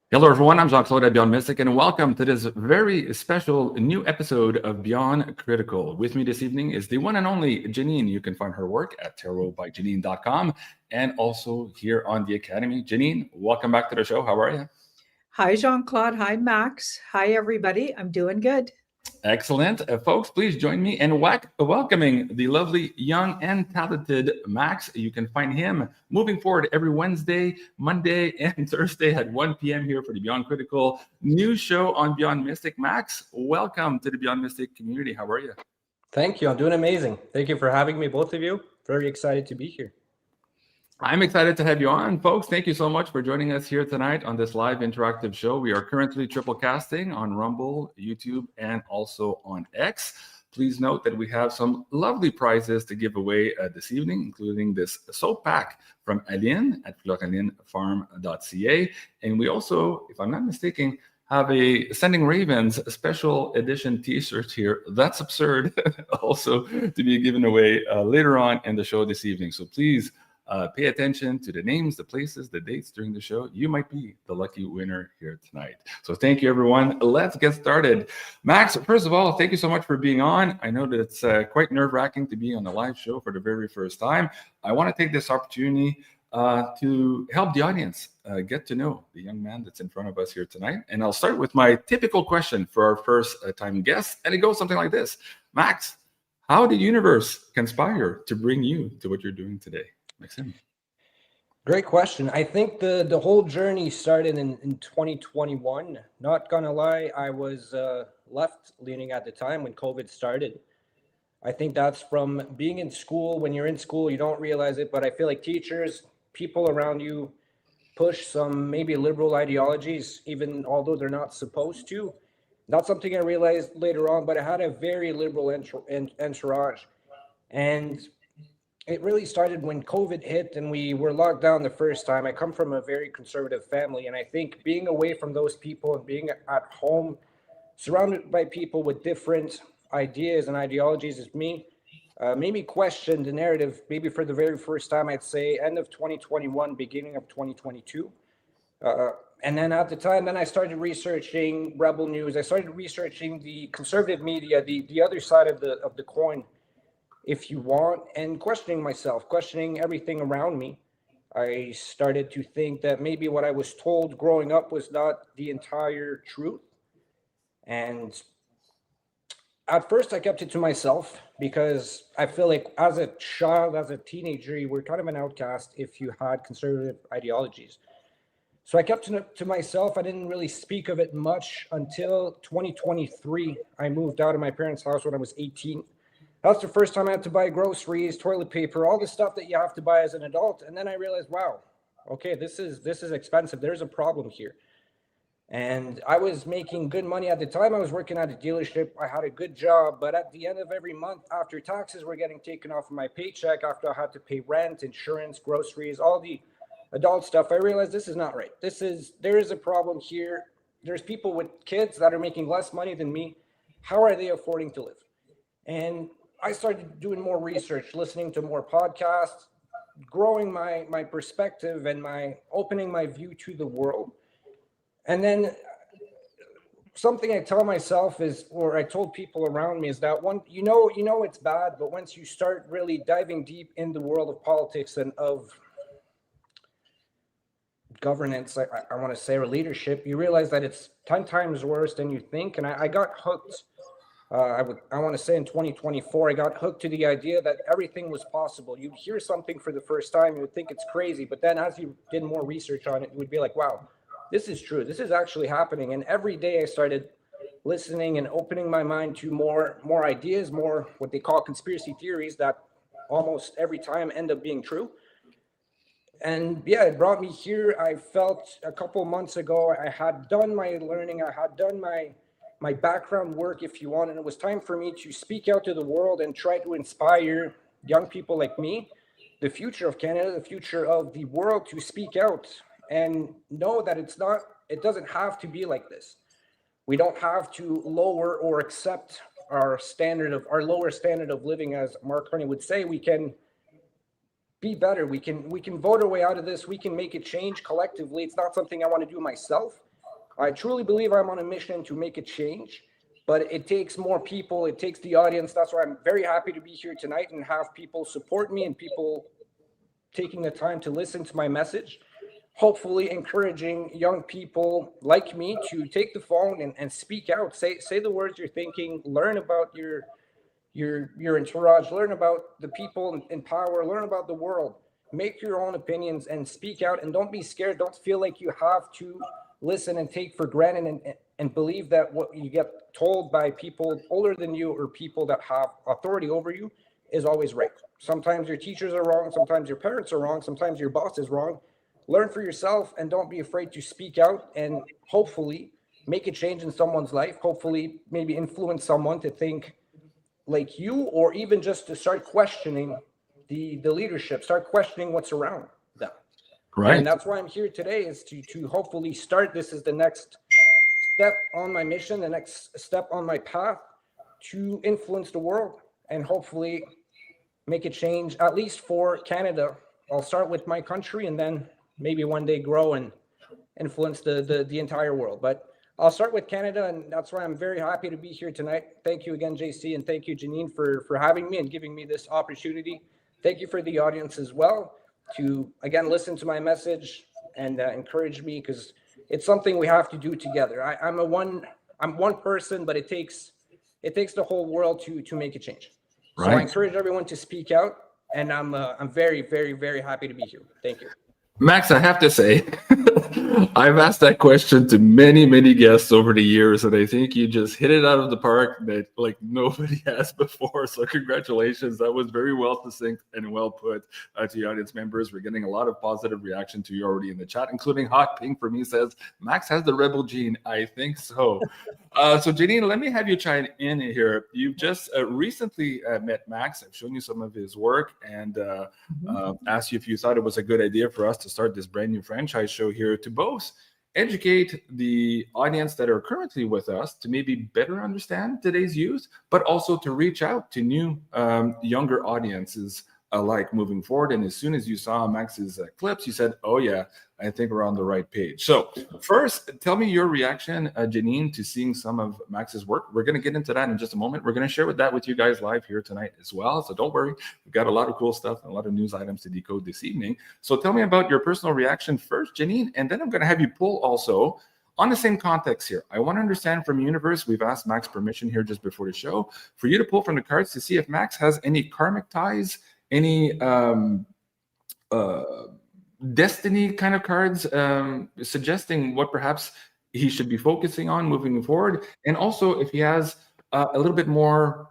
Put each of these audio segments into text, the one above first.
Hello, everyone. I'm Jean-Claude at Beyond Mystic, and welcome to this very special new episode of Beyond Critical. With me this evening is the one and only Janine. You can find her work at tarotbyjanine.com and also here on the Academy. Janine, welcome back to the show. How are you? Hi, Jean Claude. Hi, Max. Hi, everybody. I'm doing good. Excellent. Folks, please join me in welcoming the lovely, young, and talented Max. You can find him moving forward every Wednesday, Monday, and Thursday at 1 p.m. here for the Beyond Critical news show on Beyond Mystic. Max, welcome to the Beyond Mystic community. How are you? Thank you. I'm doing amazing. Thank you for having me, both of you. Very excited to be here. I'm excited to have you on, folks. Thank you so much for joining us here tonight on this live interactive show. We are currently triple casting on Rumble, YouTube, and also on X. Please note that we have some lovely prizes to give away this evening, including this soap pack from Aline at floralinefarm.ca. And we also, if I'm not mistaken, have a Sending Ravens special edition t-shirt here. That's absurd. Also to be given away later on in the show this evening. So please pay attention to the names, the places, the dates during the show. You might be the lucky winner here tonight. So thank you, everyone. Let's get started. Max, first of all, thank you so much for being on. I know that it's quite nerve-wracking to be on the live show for the very first time. I want to take this opportunity to help the audience get to know the young man that's in front of us here tonight. And I'll start with my typical question for our first time guest. And it goes something like this. Max, how did the universe conspire to bring you to what you're doing today? Maxime. Great question. I think the whole journey started in 2021. Not gonna lie, I was left leaning at the time when COVID started. I think that's from being in school. When you're in school, you don't realize it, but I feel like teachers, people around you push some maybe liberal ideologies, even although they're not supposed to. Not something I realized later on, but I had a very liberal entourage. And it really started when COVID hit and we were locked down the first time. I come from a very conservative family, and I think being away from those people and being at home, surrounded by people with different ideas and ideologies as me, made me question the narrative. Maybe for the very first time, I'd say end of 2021, beginning of 2022. And then at the time, then I started researching Rebel News. I started researching the conservative media, the other side of the coin, if you want, and questioning myself, questioning everything around me. I started to think that maybe what I was told growing up was not the entire truth. And at first, I kept it to myself because I feel like as a child, as a teenager, you were kind of an outcast if you had conservative ideologies. So I kept it to myself. I didn't really speak of it much until 2023. I moved out of my parents' house when I was 18. That's the first time I had to buy groceries, toilet paper, all the stuff that you have to buy as an adult. And then I realized, wow, okay, this is expensive. There's a problem here. And I was making good money at the time. I was working at a dealership. I had a good job. But at the end of every month, after taxes were getting taken off of my paycheck, after I had to pay rent, insurance, groceries, all the adult stuff, I realized this is not right. There is a problem here. There's people with kids that are making less money than me. How are they affording to live? And I started doing more research, listening to more podcasts, growing my perspective and opening my view to the world. And then something I tell myself is, or I told people around me, is that you know it's bad, but once you start really diving deep in the world of politics and of governance, I want to say, or leadership, you realize that it's 10 times worse than you think. And I got hooked. I want to say in 2024, I got hooked to the idea that everything was possible. You'd hear something for the first time, you would think it's crazy, but then as you did more research on it, you would be like, wow, this is true. This is actually happening. And every day I started listening and opening my mind to more ideas, more what they call conspiracy theories that almost every time end up being true. And yeah, it brought me here. I felt a couple months ago, I had done my learning, I had done my background work, if you want, and it was time for me to speak out to the world and try to inspire young people like me, the future of Canada, the future of the world, to speak out and know that it doesn't have to be like this. We don't have to lower or accept our lower standard of living, as Mark Carney would say. We can be better. We can vote our way out of this. We can make a change collectively. It's not something I want to do myself. I truly believe I'm on a mission to make a change, but it takes more people. It takes the audience. That's why I'm very happy to be here tonight and have people support me and people taking the time to listen to my message. Hopefully encouraging young people like me to take the phone and speak out, say the words you're thinking, learn about your entourage, learn about the people in power, learn about the world, make your own opinions and speak out, and don't be scared. Don't feel like you have to listen and take for granted and believe that what you get told by people older than you or people that have authority over you is always right. Sometimes your teachers are wrong, sometimes your parents are wrong, sometimes your boss is wrong. Learn for yourself and don't be afraid to speak out and hopefully make a change in someone's life. Hopefully maybe influence someone to think like you, or even just to start questioning the leadership, start questioning what's around them. Right. And that's why I'm here today, is to hopefully start. This is the next step on my mission, the next step on my path to influence the world and hopefully make a change, at least for Canada. I'll start with my country and then maybe one day grow and influence the entire world. But I'll start with Canada, and that's why I'm very happy to be here tonight. Thank you again, JC, and thank you, Janine, for having me and giving me this opportunity. Thank you for the audience as well to, again, listen to my message and encourage me, because it's something we have to do together. I'm one person, but it takes the whole world to make a change. So I encourage everyone to speak out, and I'm very, very, very happy to be here. Thank you. Max, I have to say, I've asked that question to many, many guests over the years, and I think you just hit it out of the park that like nobody has before. So congratulations. That was very well succinct and well put to the audience members. We're getting a lot of positive reaction to you already in the chat, including Hot Pink for me says, Max has the rebel gene. I think so. So Janine, let me have you chime in here. You've just recently met Max. I've shown you some of his work and asked you if you thought it was a good idea for us to start this brand new franchise show here to both educate the audience that are currently with us to maybe better understand today's youth, but also to reach out to new younger audiences alike moving forward. And as soon as you saw Max's clips, you said, oh yeah, I think we're on the right page. So first, tell me your reaction, Janine, to seeing some of Max's work. We're going to get into that in just a moment. We're going to share that with you guys live here tonight as well. So don't worry. We've got a lot of cool stuff and a lot of news items to decode this evening. So tell me about your personal reaction first, Janine, and then I'm going to have you pull also on the same context here. I want to understand from Universe, we've asked Max permission here just before the show, for you to pull from the cards to see if Max has any karmic ties, any destiny kind of cards suggesting what perhaps he should be focusing on moving forward, and also if he has a little bit more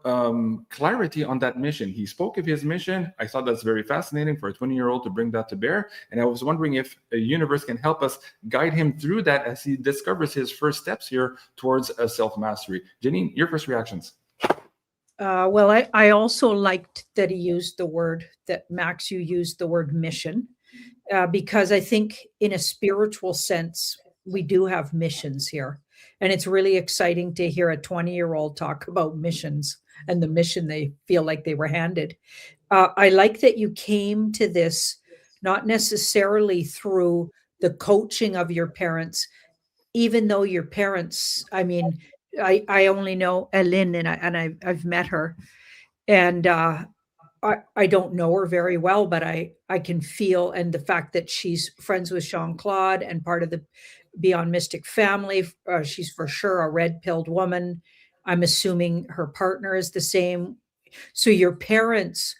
clarity on that mission. He spoke of his mission. I thought that's very fascinating for a 20-year-old to bring that to bear, and I was wondering if a Universe can help us guide him through that as he discovers his first steps here towards self-mastery. Janine, your first reactions. Well, I also liked that he used the word, that Max, you used the word mission, because I think in a spiritual sense, we do have missions here. And it's really exciting to hear a 20-year-old talk about missions and the mission they feel like they were handed. I like that you came to this not necessarily through the coaching of your parents, even though your parents, I mean, I only know Ellen, and I've met her, and I don't know her very well, but I can feel, and the fact that she's friends with Jean-Claude and part of the Beyond Mystic family, she's for sure a red-pilled woman. I'm assuming her partner is the same. So your parents,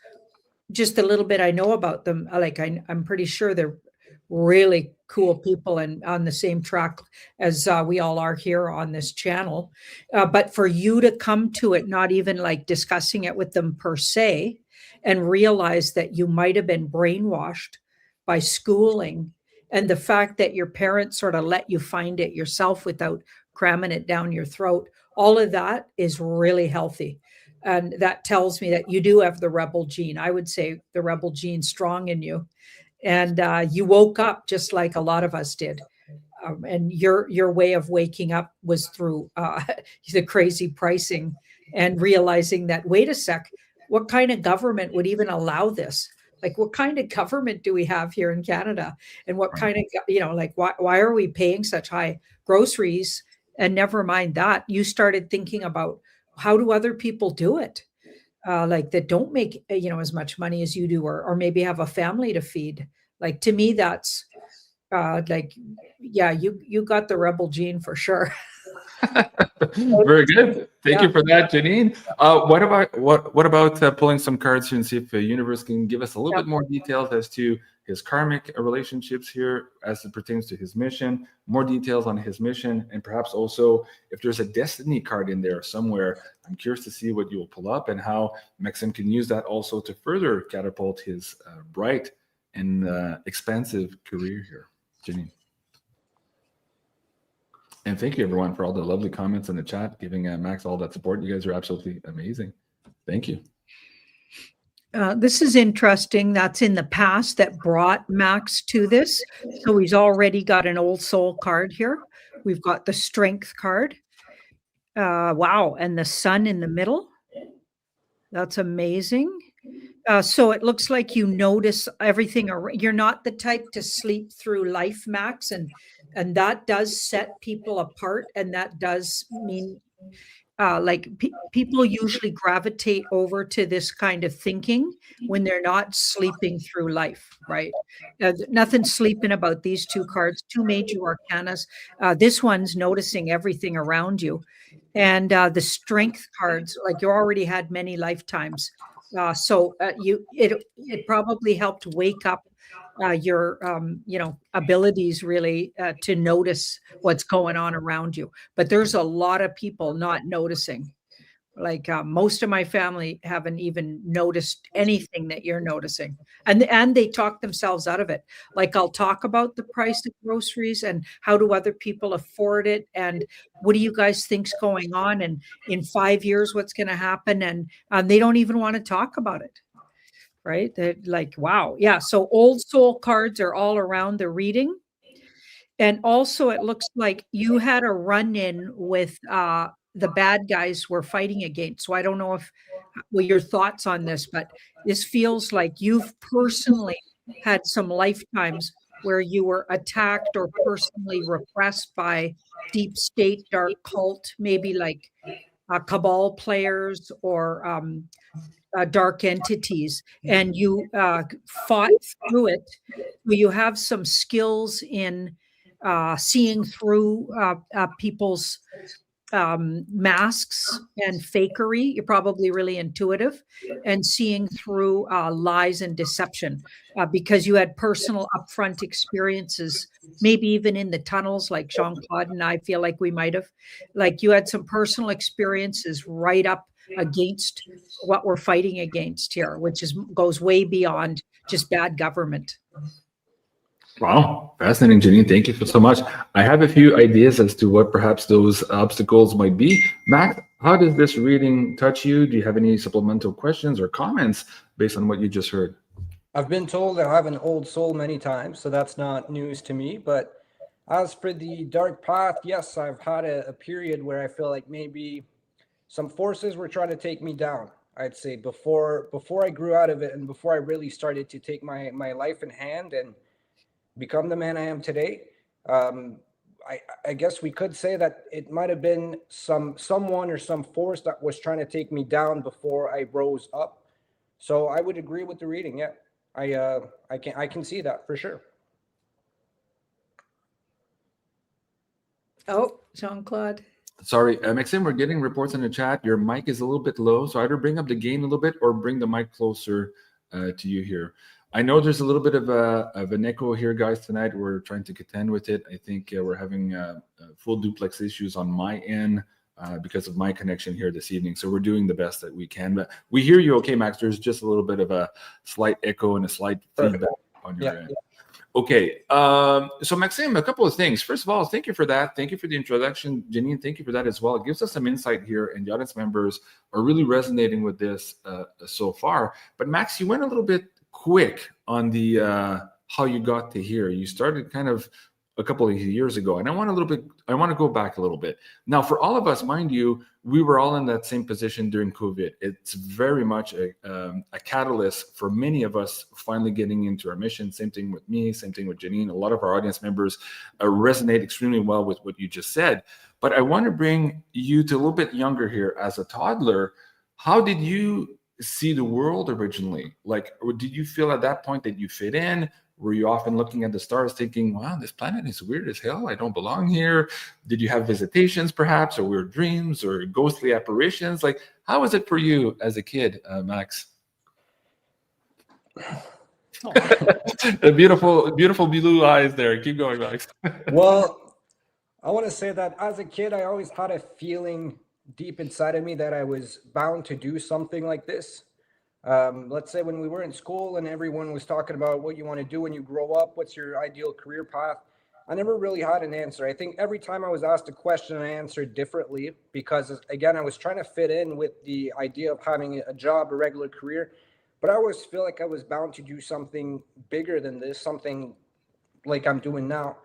just a little bit I know about them, like I'm pretty sure they're really cool people and on the same track as we all are here on this channel. But for you to come to it, not even like discussing it with them per se, and realize that you might have been brainwashed by schooling, and the fact that your parents sort of let you find it yourself without cramming it down your throat, all of that is really healthy. And that tells me that you do have the rebel gene. I would say the rebel gene strong in you. And you woke up just like a lot of us did. And your way of waking up was through the crazy pricing and realizing that, wait a sec, what kind of government would even allow this? Like, what kind of government do we have here in Canada? And what kind of, like, why are we paying such high groceries? And never mind that, you started thinking about, how do other people do it? Like, that don't make, as much money as you do, or maybe have a family to feed. Like, to me, that's like, yeah, you got the rebel gene for sure. Very good. Thank Yeah. you for that, Janine. What about pulling some cards here and see if the universe can give us a little bit more details as to his karmic relationships here as it pertains to his mission, more details on his mission, and perhaps also if there's a destiny card in there somewhere. I'm curious to see what you'll pull up and how Maxime can use that also to further catapult his bright and expansive career here. Janine. And thank you, everyone, for all the lovely comments in the chat, giving Max all that support. You guys are absolutely amazing. Thank you. This is interesting. That's in the past that brought Max to this. So he's already got an old soul card here. We've got the strength card. Wow. And the sun in the middle. That's amazing. So it looks like you notice everything. You're not the type to sleep through life, Max. And that does set people apart. And that does mean like people usually gravitate over to this kind of thinking when they're not sleeping through life, right? Nothing sleeping about these two cards, two major arcanas. This one's noticing everything around you. And the strength cards, like, you already had many lifetimes. So it probably helped wake up your abilities really to notice what's going on around you. But there's a lot of people not noticing. Like, most of my family haven't even noticed anything that you're noticing, and they talk themselves out of it. Like, I'll talk about the price of groceries and how do other people afford it, and what do you guys think's going on, and in 5 years what's going to happen, and they don't even want to talk about it. Right? They're like, wow, yeah. So old soul cards are all around the reading. And also, it looks like you had a run-in with the bad guys we're fighting against. So I don't know your thoughts on this, but this feels like you've personally had some lifetimes where you were attacked or personally repressed by deep state, dark cult, maybe like cabal players or dark entities, and you fought through it. You have some skills in seeing through people's masks and fakery. You're probably really intuitive, and seeing through lies and deception because you had personal upfront experiences, maybe even in the tunnels, like Jean-Claude and I feel like we might have. Like, you had some personal experiences right up against what we're fighting against here, which goes way beyond just bad government. Wow, fascinating, Janine. Thank you so much. I have a few ideas as to what perhaps those obstacles might be. Max, how does this reading touch you? Do you have any supplemental questions or comments based on what you just heard? I've been told I have an old soul many times, so that's not news to me. But as for the dark path, yes, I've had a period where I feel like maybe some forces were trying to take me down. I'd say before I grew out of it and before I really started to take my life in hand and become the man I am today. I guess we could say that it might have been someone or some force that was trying to take me down before I rose up. So I would agree with the reading. Yeah, I can see that for sure. Oh, Jean-Claude. Sorry, Maxime, we're getting reports in the chat. Your mic is a little bit low, so either bring up the gain a little bit or bring the mic closer to you here. I know there's a little bit of an echo here, guys, tonight. We're trying to contend with it. I think we're having full duplex issues on my end because of my connection here this evening. So we're doing the best that we can. But we hear you okay, Max. There's just a little bit of a slight echo and a slight feedback on your end. Okay. So Maxime, a couple of things. First of all, thank you for that. Thank you for the introduction. Janine, thank you for that as well. It gives us some insight here, and the audience members are really resonating with this so far. But Max, you went a little bit quick on the how you got to here. You started kind of a couple of years ago, and I want to go back a little bit. Now, for all of us, mind you, we were all in that same position during COVID. It's very much a catalyst for many of us finally getting into our mission. Same thing with me, same thing with Janine. A lot of our audience members resonate extremely well with what you just said. But I want to bring you to a little bit younger here. As a toddler, how did you see the world originally? Like, did you feel at that point that you fit in? Were you often looking at the stars thinking, wow, this planet is weird as hell, I don't belong here? Did you have visitations perhaps, or weird dreams, or ghostly apparitions? Like, how was it for you as a kid, Max? The beautiful blue eyes there. Keep going, Max. Well, I want to say that as a kid, I always had a feeling deep inside of me that I was bound to do something like this. Let's say when we were in school and everyone was talking about what you want to do when you grow up, what's your ideal career path, I never really had an answer. I think every time I was asked a question, I answered differently because, again, I was trying to fit in with the idea of having a job, a regular career. But I always feel like I was bound to do something bigger than this, something like I'm doing now.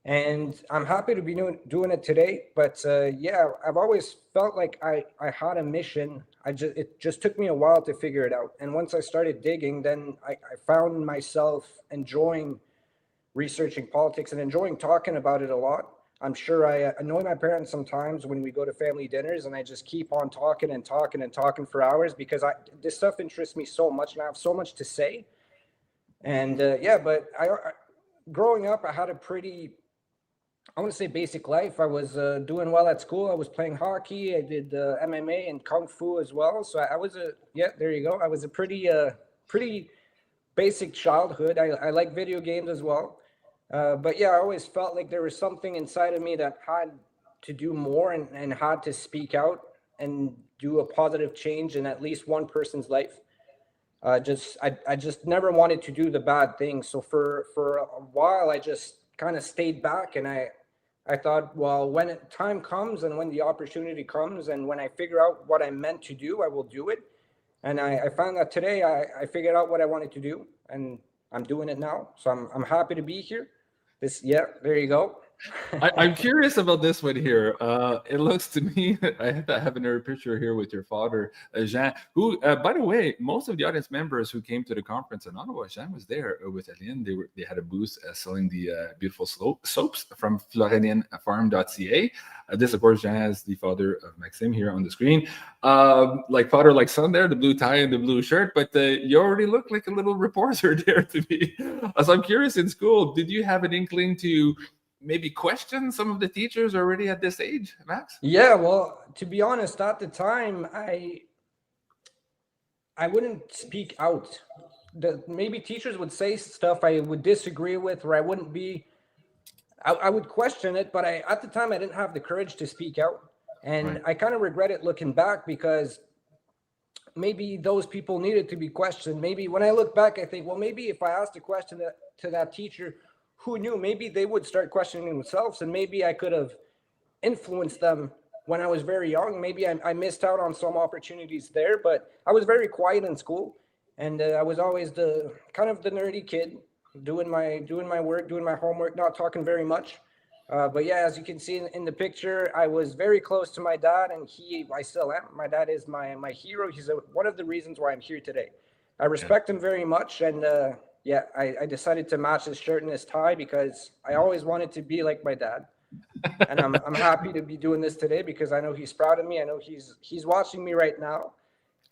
And I'm happy to be doing it today. But yeah, I've always felt like I had a mission. It just took me a while to figure it out. And once I started digging, then I found myself enjoying researching politics and enjoying talking about it a lot. I'm sure I annoy my parents sometimes when we go to family dinners, and I just keep on talking and talking and talking for hours because this stuff interests me so much and I have so much to say. And yeah, but growing up, I had a pretty, I want to say, basic life. I was doing well at school. I was playing hockey. I did MMA and Kung Fu as well. So I was there you go. I was a pretty basic childhood. I like video games as well. But yeah, I always felt like there was something inside of me that had to do more and had to speak out and do a positive change in at least one person's life. I just never wanted to do the bad things. So for a while, I just kind of stayed back, and I thought, well, when time comes and when the opportunity comes and when I figure out what I'm meant to do, I will do it. And I found that today I figured out what I wanted to do, and I'm doing it now. So I'm happy to be here. Yeah, there you go. I'm curious about this one here. It looks to me, I have another picture here with your father, Jean, who, by the way, most of the audience members who came to the conference in Ottawa, Jean was there with Aline. They had a booth selling the beautiful soaps from floridianfarm.ca. This, of course, Jean is the father of Maxime here on the screen. Like father, like son there, the blue tie and the blue shirt, but you already look like a little reporter there to me. So I'm curious, in school, did you have an inkling to maybe question some of the teachers already at this age, Max? Yeah, well, to be honest, at the time, I wouldn't speak out. Maybe teachers would say stuff I would disagree with, or I wouldn't be, I would question it, but at the time, I didn't have the courage to speak out. And right. I kind of regret it looking back, because maybe those people needed to be questioned. Maybe when I look back, I think, well, maybe if I asked a question to that teacher, who knew, maybe they would start questioning themselves, and maybe I could have influenced them when I was very young. Maybe I missed out on some opportunities there, but I was very quiet in school, and I was always the kind of the nerdy kid, doing my work, doing my homework, not talking very much. But yeah, as you can see in the picture, I was very close to my dad, and I still am. My dad is my hero. He's one of the reasons why I'm here today. I respect him very much, and yeah, I decided to match his shirt and his tie because I always wanted to be like my dad. And I'm happy to be doing this today because I know he's proud of me. I know he's watching me right now.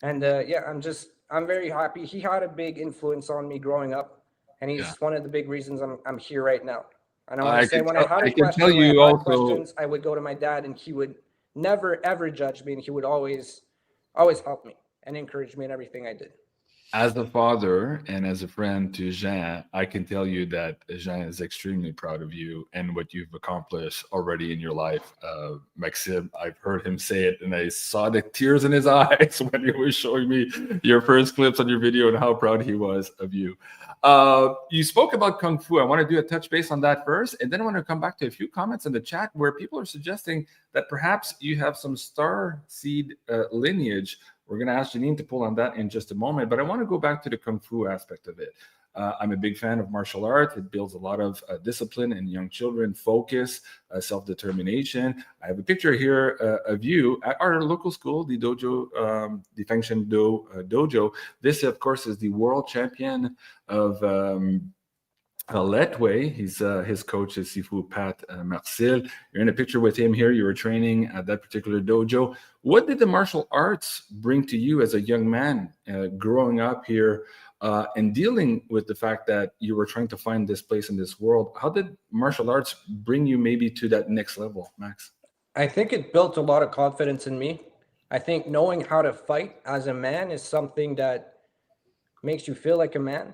And yeah, I'm very happy. He had a big influence on me growing up, and he's one of the big reasons I'm here right now. And I want to say, when I had a question, questions, I would go to my dad, and he would never ever judge me, and he would always help me and encourage me in everything I did. As a father and as a friend to Jean, I can tell you that Jean is extremely proud of you and what you've accomplished already in your life. Maxime, I've heard him say it, and I saw the tears in his eyes when he was showing me your first clips on your video and how proud he was of you. You spoke about Kung Fu. I want to do a touch base on that first, and then I want to come back to a few comments in the chat where people are suggesting that perhaps you have some star seed lineage. We're going to ask Janine to pull on that in just a moment, but I want to go back to the Kung Fu aspect of it. I'm a big fan of martial art. It builds a lot of discipline in young children, focus, self-determination. I have a picture here of you at our local school, the dojo, the Fengshen Dojo. This, of course, is the world champion of Letway. His coach is Sifu Pat Marcel. You're in a picture with him here. You were training at that particular dojo. What did the martial arts bring to you as a young man growing up here and dealing with the fact that you were trying to find this place in this world? How did martial arts bring you maybe to that next level, Max? I think it built a lot of confidence in me. I think knowing how to fight as a man is something that makes you feel like a man.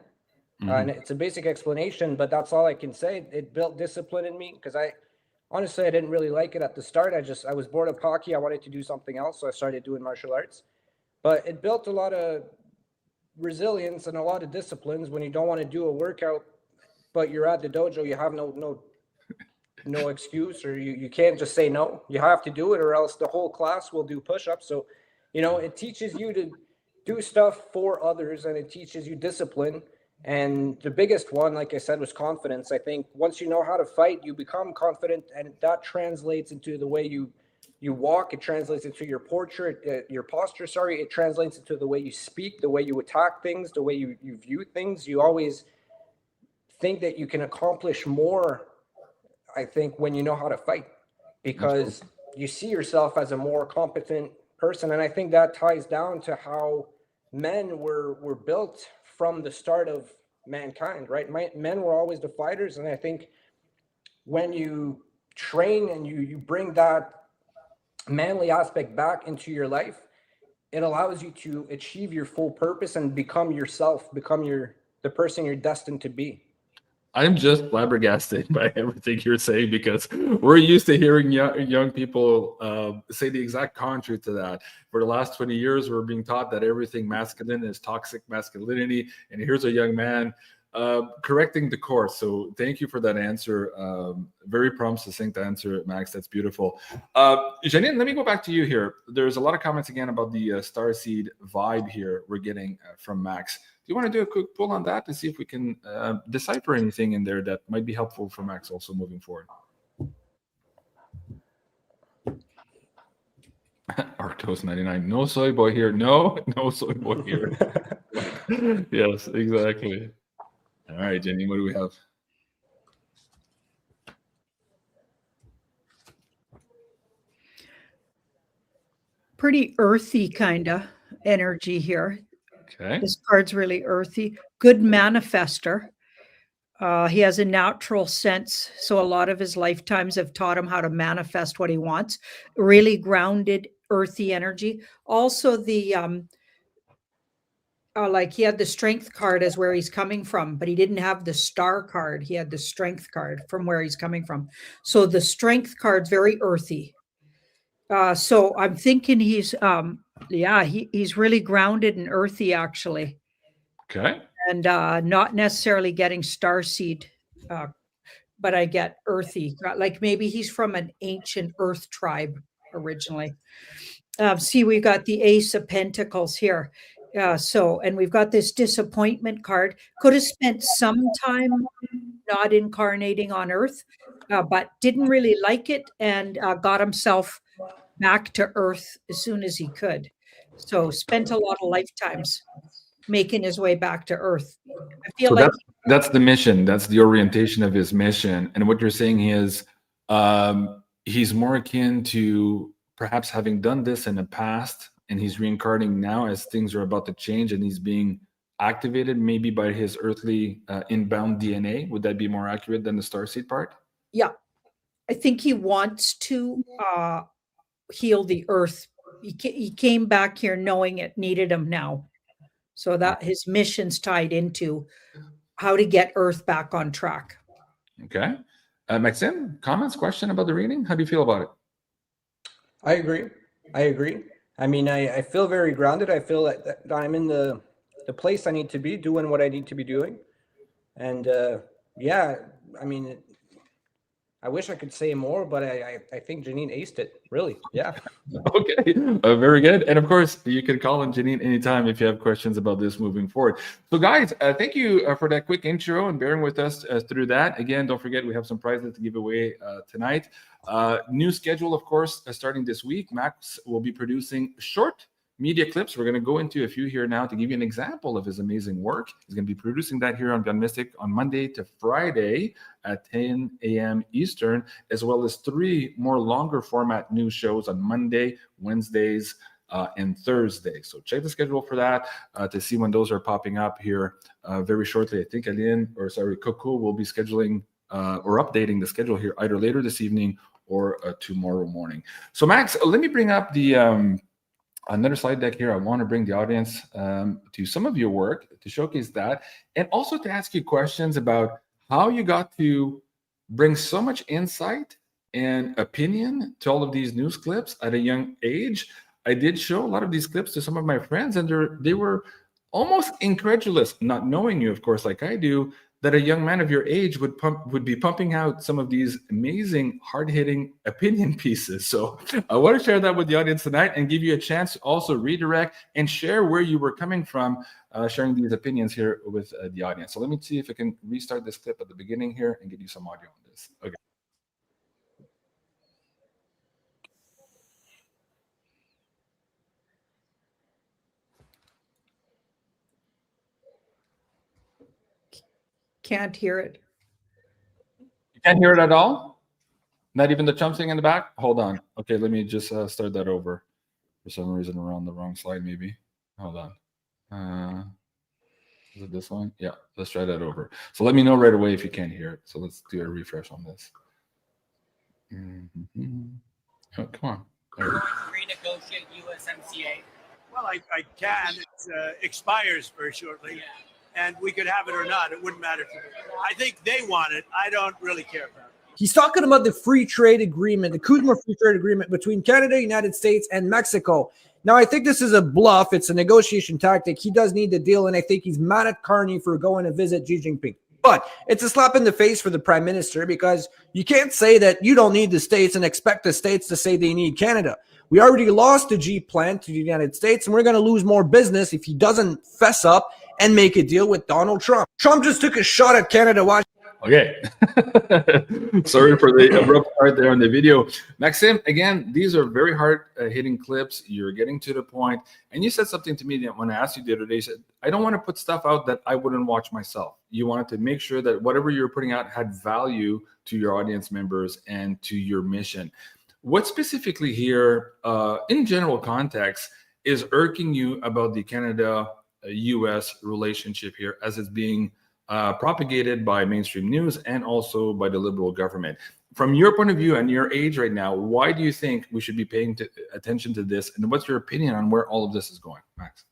And it's a basic explanation, but that's all I can say. It built discipline in me because honestly, I didn't really like it at the start. I was bored of hockey. I wanted to do something else. So I started doing martial arts, but it built a lot of resilience and a lot of disciplines. When you don't want to do a workout, but you're at the dojo, you have no excuse, or you can't just say no. You have to do it, or else the whole class will do push-ups. So, it teaches you to do stuff for others, and it teaches you discipline. And the biggest one, like I said, was confidence. I think once you know how to fight, you become confident, and that translates into the way you walk. It translates into your posture. It translates into the way you speak, the way you attack things, the way you view things. You always think that you can accomplish more, I think, when you know how to fight, because you see yourself as a more competent person. And I think that ties down to how men were built from the start of mankind, right? Men were always the fighters. And I think when you train and you bring that manly aspect back into your life, it allows you to achieve your full purpose and become yourself, become the person you're destined to be. I'm just flabbergasted by everything you're saying, because we're used to hearing young people say the exact contrary to that. For the last 20 years, we're being taught that everything masculine is toxic masculinity. And here's a young man correcting the course. So thank you for that answer. Very prompt, succinct answer, Max. That's beautiful. Janine, let me go back to you here. There's a lot of comments again about the Starseed vibe here we're getting from Max. Do you want to do a quick pull on that to see if we can decipher anything in there that might be helpful for Max also moving forward? Arctos 99, no soy boy here. No soy boy here. Yes, exactly. All right, Jenny, what do we have? Pretty earthy kind of energy here. Okay. This card's really earthy. Good manifester. He has a natural sense. So a lot of his lifetimes have taught him how to manifest what he wants. Really grounded, earthy energy. Also the like he had the strength card as where he's coming from, but he didn't have the star card. He had the strength card from where he's coming from. So the strength card's very earthy. So I'm thinking he's he's really grounded and earthy, actually. Okay. And not necessarily getting starseed, but I get earthy. Like maybe he's from an ancient earth tribe originally. See, we've got the Ace of Pentacles here. And we've got this disappointment card. Could have spent some time not incarnating on Earth, but didn't really like it, and got himself back to Earth as soon as he could. So spent a lot of lifetimes making his way back to Earth. I feel so like that's the mission. That's the orientation of his mission. And what you're saying is he's more akin to perhaps having done this in the past, and he's reincarnating now as things are about to change, and he's being activated maybe by his earthly inbound DNA. Would that be more accurate than the starseed part? Yeah. I think he wants to heal the Earth. He came back here knowing it needed him now. So that his mission's tied into how to get Earth back on track. Okay. Maxime, comments, question about the reading? How do you feel about it? I agree. I mean, I feel very grounded. I feel that I'm in the place I need to be, doing what I need to be doing. And yeah, I mean, I wish I could say more, but I think Janine aced it. Really, yeah. Okay, very good. And of course, you can call on Janine anytime if you have questions about this moving forward. So, guys, thank you for that quick intro and bearing with us through that. Again, don't forget we have some prizes to give away tonight. New schedule, of course, starting this week. Max will be producing short media clips. We're going to go into a few here now to give you an example of his amazing work. He's going to be producing that here on Beyond Mystic on Monday to Friday at 10 a.m. Eastern, as well as 3 more longer format news shows on Monday, Wednesdays, and Thursday. So check the schedule for that to see when those are popping up here very shortly. I think Coco will be scheduling or updating the schedule here either later this evening or tomorrow morning. So Max, let me bring up the another slide deck here. I want to bring the audience to some of your work to showcase that, and also to ask you questions about how you got to bring so much insight and opinion to all of these news clips at a young age. I did show a lot of these clips to some of my friends, and they were almost incredulous, not knowing you, of course, like I do, that a young man of your age would be pumping out some of these amazing, hard-hitting opinion pieces. So I want to share that with the audience tonight and give you a chance to also redirect and share where you were coming from, sharing these opinions here with the audience. So let me see if I can restart this clip at the beginning here and give you some audio on this. Okay. Can't hear it. You can't hear it at all? Not even the chumpsing in the back? Hold on. Okay, let me just start that over. For some reason, we're on the wrong slide, maybe. Hold on. Is it this one? Yeah, let's try that over. So let me know right away if you can't hear it. So let's do a refresh on this. Oh, come on. Renegotiate USMCA? Well, I can. It expires very shortly. Yeah. And we could have it or not. It wouldn't matter to me. I think they want it. I don't really care about it. He's talking about the free trade agreement, the Kuzma free trade agreement between Canada, United States, and Mexico. Now, I think this is a bluff. It's a negotiation tactic. He does need the deal, and I think he's mad at Carney for going to visit Xi Jinping. But it's a slap in the face for the prime minister, because you can't say that you don't need the states and expect the states to say they need Canada. We already lost the G plant to the United States, and we're going to lose more business if he doesn't fess up and make a deal with Donald Trump. Trump just took a shot at Canada. Okay. Sorry for the abrupt part there on the video. Maxime, again, these are very hard hitting clips. You're getting to the point. And you said something to me that when I asked you the other day, you said, I don't want to put stuff out that I wouldn't watch myself. You wanted to make sure that whatever you're putting out had value to your audience members and to your mission. What specifically here, in general context, is irking you about the Canada-US relationship here as it's being propagated by mainstream news and also by the Liberal government? From your point of view and your age right now, why do you think we should be paying attention to this? And what's your opinion on where all of this is going, Max?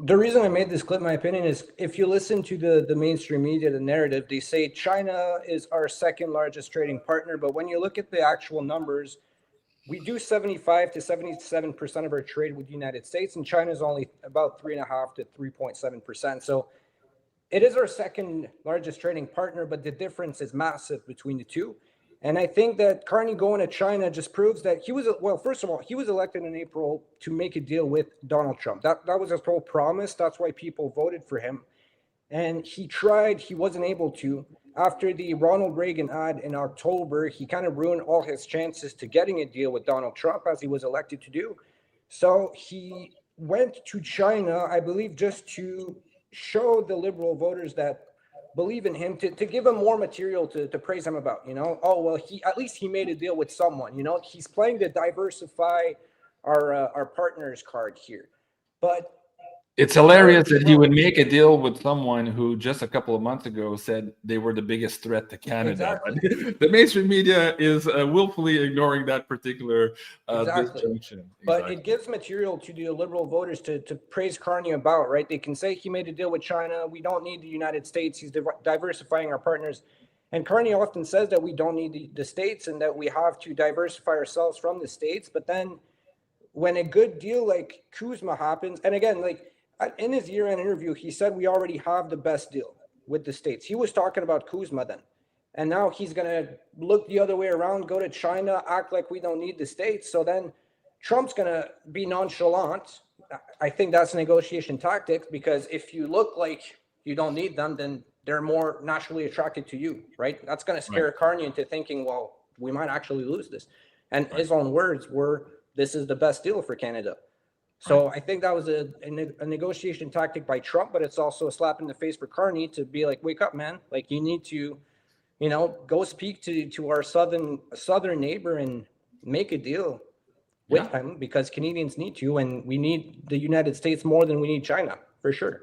The reason I made this clip, my opinion, is if you listen to the mainstream media, the narrative, they say China is our second largest trading partner. But when you look at the actual numbers, we do 75 to 77% of our trade with the United States, and China is only about 3.5 to 3.7%. So it is our second largest trading partner, but the difference is massive between the two. And I think that Carney going to China just proves that he was, well, first of all, he was elected in April to make a deal with Donald Trump. That was his whole promise. That's why people voted for him. And he tried, he wasn't able to. After the Ronald Reagan ad in October, he kind of ruined all his chances to getting a deal with Donald Trump, as he was elected to do. So he went to China, I believe, just to show the Liberal voters that believe in him, to give him more material to praise him about, oh, well, at least he made a deal with someone, he's playing to diversify our partners card here. But it's hilarious that he would make a deal with someone who just a couple of months ago said they were the biggest threat to Canada. Exactly. The mainstream media is willfully ignoring that particular disjunction. But it gives material to the Liberal voters to praise Carney about, right? They can say he made a deal with China. We don't need the United States. He's diversifying our partners. And Carney often says that we don't need the states and that we have to diversify ourselves from the states. But then when a good deal like Kuzma happens, and again, like, in his year-end interview, he said we already have the best deal with the states. He was talking about Kuzma then. And now he's going to look the other way around, go to China, act like we don't need the States. So then Trump's going to be nonchalant. I think that's a negotiation tactic, because if you look like you don't need them, then they're more naturally attracted to you, right? That's going to scare Carney into thinking, well, we might actually lose this. And his own words were, this is the best deal for Canada. So I think that was a negotiation tactic by Trump, but it's also a slap in the face for Carney to be like, wake up, man. Like, you need to, go speak to our southern neighbor and make a deal with them, because Canadians need to, and we need the United States more than we need China, for sure.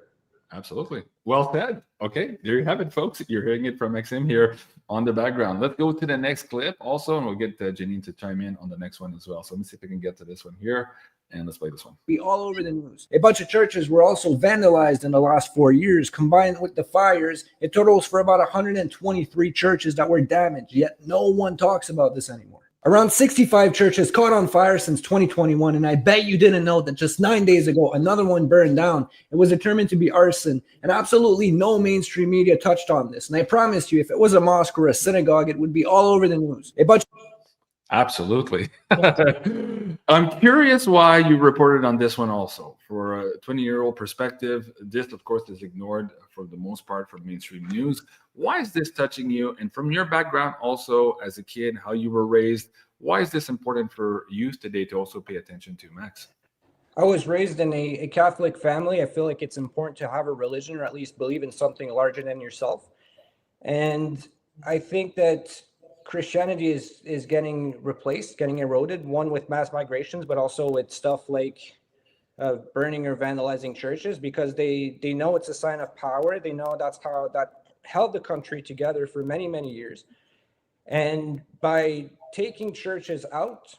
Absolutely. Well said. Okay, there you have it, folks. You're hearing it from XM here on the background. Let's go to the next clip also, and we'll get Janine to chime in on the next one as well. So let me see if we can get to this one here, and let's play this one. Be all over the news. A bunch of churches were also vandalized in the last 4 years. Combined with the fires, it totals for about 123 churches that were damaged, yet no one talks about this anymore. Around 65 churches caught on fire since 2021, and I bet you didn't know that just 9 days ago, another one burned down. It was determined to be arson, and absolutely no mainstream media touched on this. And I promise you, if it was a mosque or a synagogue, it would be all over the news. Absolutely. I'm curious why you reported on this one also. For a 20-year-old perspective, this, of course, is ignored for the most part from mainstream news. Why is this touching you? And from your background also as a kid, how you were raised, why is this important for youth today to also pay attention to, Max? I was raised in a Catholic family. I feel like it's important to have a religion, or at least believe in something larger than yourself. And I think that Christianity is getting replaced, getting eroded, one with mass migrations, but also with stuff like burning or vandalizing churches, because they know it's a sign of power. They know that's how that held the country together for many, many years. And by taking churches out,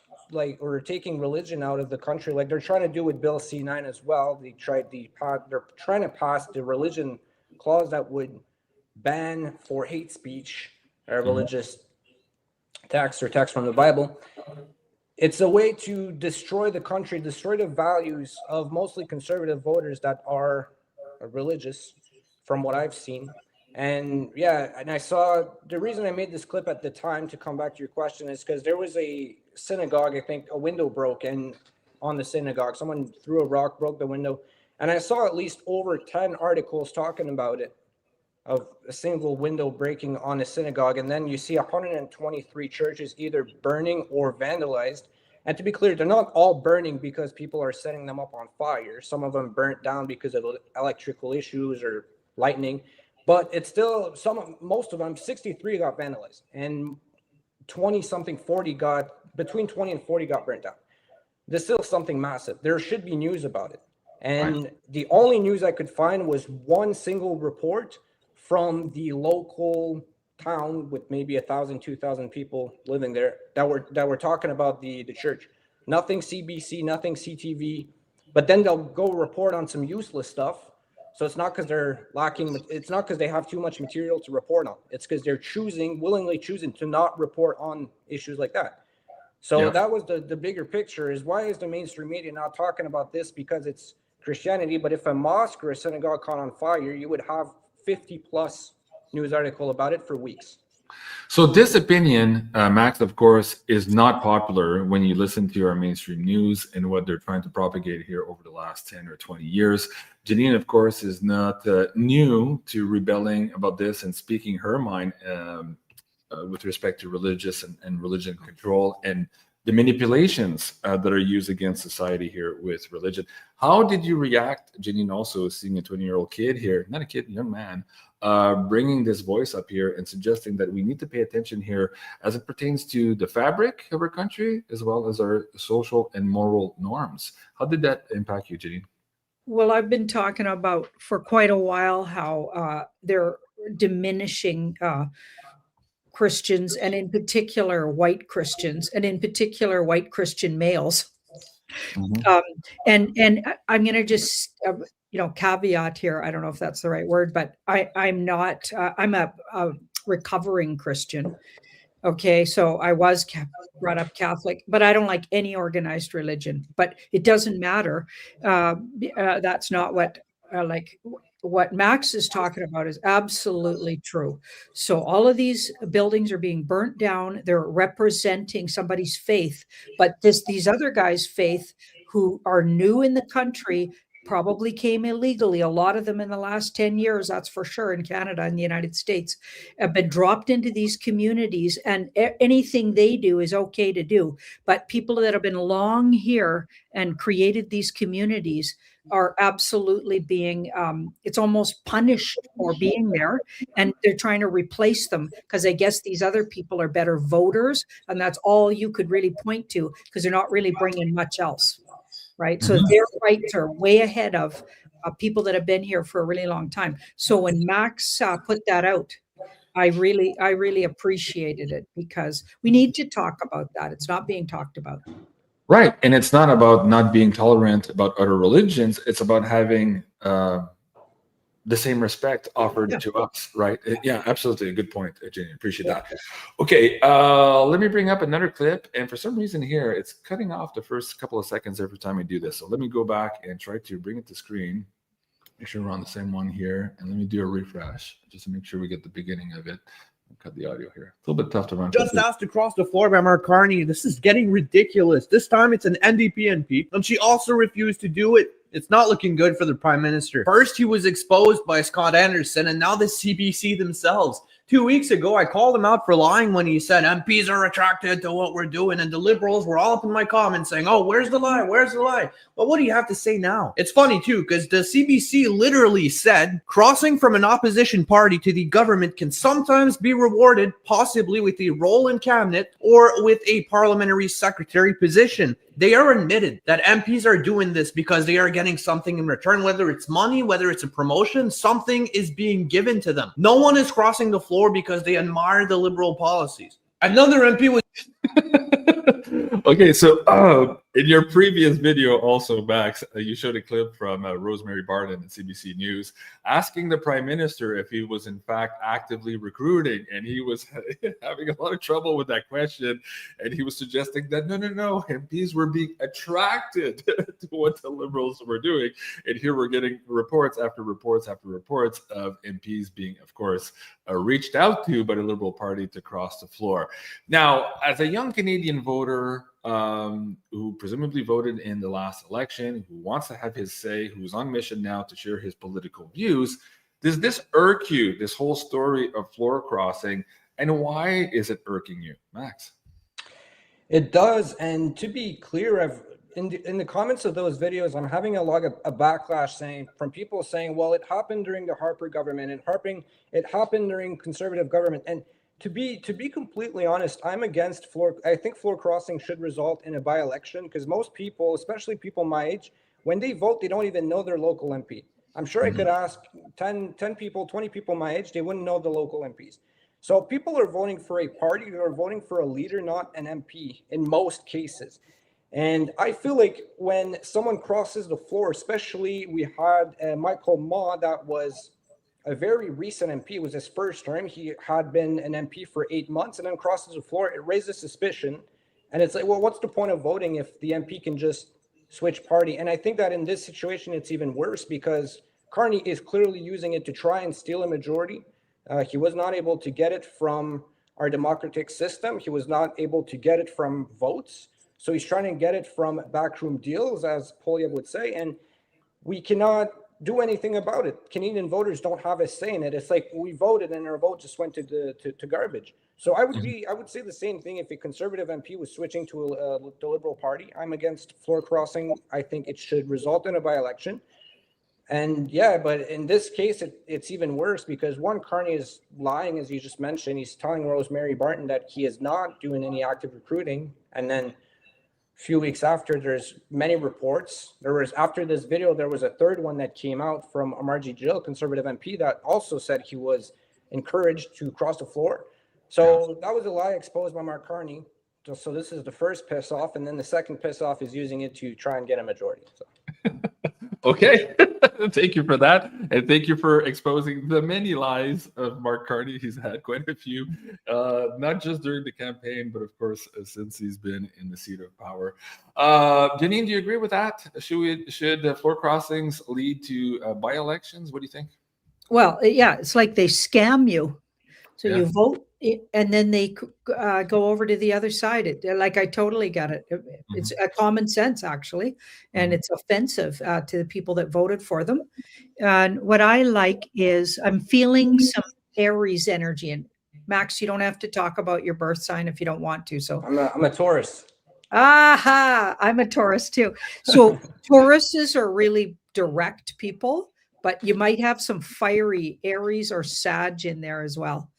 or taking religion out of the country, like they're trying to do with Bill C-9 as well. They're trying to pass the religion clause that would ban for hate speech, religious text or text from the Bible. It's a way to destroy the country, destroy the values of mostly conservative voters that are religious, from what I've seen. And I saw, the reason I made this clip at the time, to come back to your question, is because there was a synagogue, I think a window broke on the synagogue. Someone threw a rock, broke the window. And I saw at least over 10 articles talking about it, of a single window breaking on a synagogue. And then you see 123 churches either burning or vandalized. And to be clear, they're not all burning because people are setting them up on fire. Some of them burnt down because of electrical issues or lightning. But it's still, most of them, 63 got vandalized, and between 20 and 40 got burnt down. There's still something massive. There should be news about it. And the only news I could find was one single report from the local town with maybe 1,000, 2,000 people living there that were talking about the church. Nothing CBC, nothing CTV, but then they'll go report on some useless stuff. So it's not because they're lacking, it's not because they have too much material to report on. It's because they're willingly choosing to not report on issues like that. So that was the bigger picture, is why is the mainstream media not talking about this? Because it's Christianity. But if a mosque or a synagogue caught on fire, you would have 50 plus news article about it for weeks. So this opinion, Max, of course, is not popular when you listen to our mainstream news and what they're trying to propagate here over the last 10 or 20 years. Janine, of course, is not new to rebelling about this and speaking her mind with respect to religious and religion control and the manipulations that are used against society here with religion. How did you react, Janine, also seeing a 20-year-old kid here, not a kid, young man, bringing this voice up here and suggesting that we need to pay attention here as it pertains to the fabric of our country, as well as our social and moral norms? How did that impact you, Janine? Well, I've been talking about for quite a while how they're diminishing Christians, and in particular white Christians, and in particular white Christian males. And I'm going to just caveat here. I don't know if that's the right word, but I'm not. I'm a recovering Christian. Okay, so I was brought up Catholic, but I don't like any organized religion. But it doesn't matter. That's not what what Max is talking about is absolutely true. So all of these buildings are being burnt down. They're representing somebody's faith, but these other guys' faith who are new in the country probably came illegally. A lot of them in the last 10 years, that's for sure, in Canada and the United States, have been dropped into these communities, and anything they do is okay to do. But people that have been long here and created these communities are absolutely being, it's almost punished for being there. And they're trying to replace them because I guess these other people are better voters. And that's all you could really point to because they're not really bringing much else. Right. So their rights are way ahead of people that have been here for a really long time. So when Max put that out, I really appreciated it because we need to talk about that. It's not being talked about. Right. And it's not about not being tolerant about other religions. It's about having the same respect offered to us, right? Yeah, absolutely. A good point, Jenny. Appreciate that. Okay, let me bring up another clip. And for some reason here, it's cutting off the first couple of seconds every time we do this. So let me go back and try to bring it to screen. Make sure we're on the same one here. And let me do a refresh just to make sure we get the beginning of it. Cut the audio here. It's a little bit tough to run. Just asked to cross the floor by Mark Carney. This is getting ridiculous. This time it's an NDP MP, and she also refused to do it. It's not looking good for the Prime Minister. First, he was exposed by Scott Anderson, and now the CBC themselves. 2 weeks ago, I called him out for lying when he said MPs are attracted to what we're doing, and the Liberals were all up in my comments saying, oh, where's the lie? Where's the lie? But what do you have to say now? It's funny, too, because the CBC literally said crossing from an opposition party to the government can sometimes be rewarded, possibly with a role in cabinet or with a parliamentary secretary position. They are admitted that MPs are doing this because they are getting something in return, whether it's money, whether it's a promotion, something is being given to them. No one is crossing the floor because they admire the Liberal policies. Another MP was... Okay, so in your previous video also, Max, you showed a clip from Rosemary Barton at CBC News asking the Prime Minister if he was in fact actively recruiting, and he was having a lot of trouble with that question, and he was suggesting that no, MPs were being attracted to what the Liberals were doing, and here we're getting reports after reports after reports of MPs being, of course, reached out to by the Liberal Party to cross the floor. Now, as a young Canadian voter who presumably voted in the last election, who wants to have his say, who's on mission now to share his political views, does this irk you, this whole story of floor crossing, and why is it irking you, Max? It does, and to be clear, in the comments of those videos, I'm having a lot of a backlash from people saying, well, it happened during the Harper government, and it happened during Conservative government. And to be completely honest, I'm against floor. I think floor crossing should result in a by-election, because most people, especially people my age, when they vote, they don't even know their local MP. I'm sure I could ask 10 people, 20 people my age, they wouldn't know the local MPs. So people are voting for a party, they're voting for a leader, not an MP in most cases. And I feel like when someone crosses the floor, especially we had Michael Ma, that was a very recent MP. It was his first term. He had been an MP for 8 months and then crosses the floor. It raises suspicion. And it's like, well, what's the point of voting if the MP can just switch party? And I think that in this situation, it's even worse because Carney is clearly using it to try and steal a majority. He was not able to get it from our democratic system. He was not able to get it from votes. So he's trying to get it from backroom deals, as Poilievre would say, and we cannot do anything about it. Canadian voters don't have a say in it. It's like we voted and our vote just went to garbage. So I would say the same thing if a Conservative MP was switching to the Liberal Party. I'm against floor crossing. I think it should result in a by-election. And yeah, but in this case, it's even worse because one, Carney is lying, as you just mentioned. He's telling Rosemary Barton that he is not doing any active recruiting, and then few weeks after, there's many reports. After this video, there was a third one that came out from Amarji Gill, Conservative MP, that also said he was encouraged to cross the floor. So that was a lie exposed by Mark Carney. So this is the first piss off, and then the second piss off is using it to try and get a majority. So. Okay. Thank you for that. And thank you for exposing the many lies of Mark Carney. He's had quite a few, not just during the campaign, but of course, since he's been in the seat of power. Janine, do you agree with that? Should floor crossings lead to by-elections? What do you think? Well, yeah, it's like they scam you. So Yeah. you vote and then they go over to the other side. Like, I totally get it. It's a common sense, actually, and it's offensive to the people that voted for them. And what I like is I'm feeling some Aries energy. And Max, you don't have to talk about your birth sign if you don't want to. So I'm a Taurus. aha, I'm a Taurus too. So Tauruses are really direct people, but you might have some fiery Aries or Sag in there as well.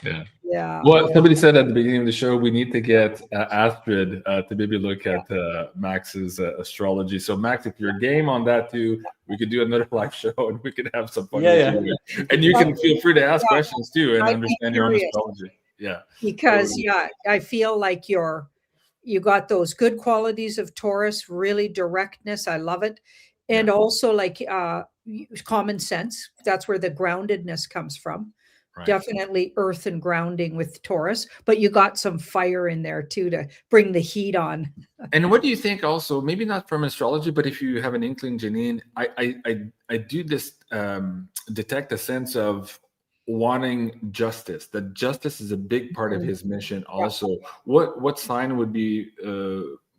Yeah. Yeah. Well, somebody said at the beginning of the show, we need to get Astrid to maybe look at Max's astrology. So, Max, if you're game on that too, we could do another live show and we could have some fun. Yeah, with you. And you can feel free to ask questions too and I'd be understand your own curious. astrology. Yeah. Because Totally. yeah, I feel like you got those good qualities of Taurus, really directness. I love it. And also like common sense. That's where the groundedness comes from. Right. Definitely earth and grounding with Taurus, but you got some fire in there too to bring the heat on. And what do you think also, maybe not from astrology, but if you have an inkling, Janine, I do this detect a sense of wanting justice. That justice is a big part of his mission also. What sign would be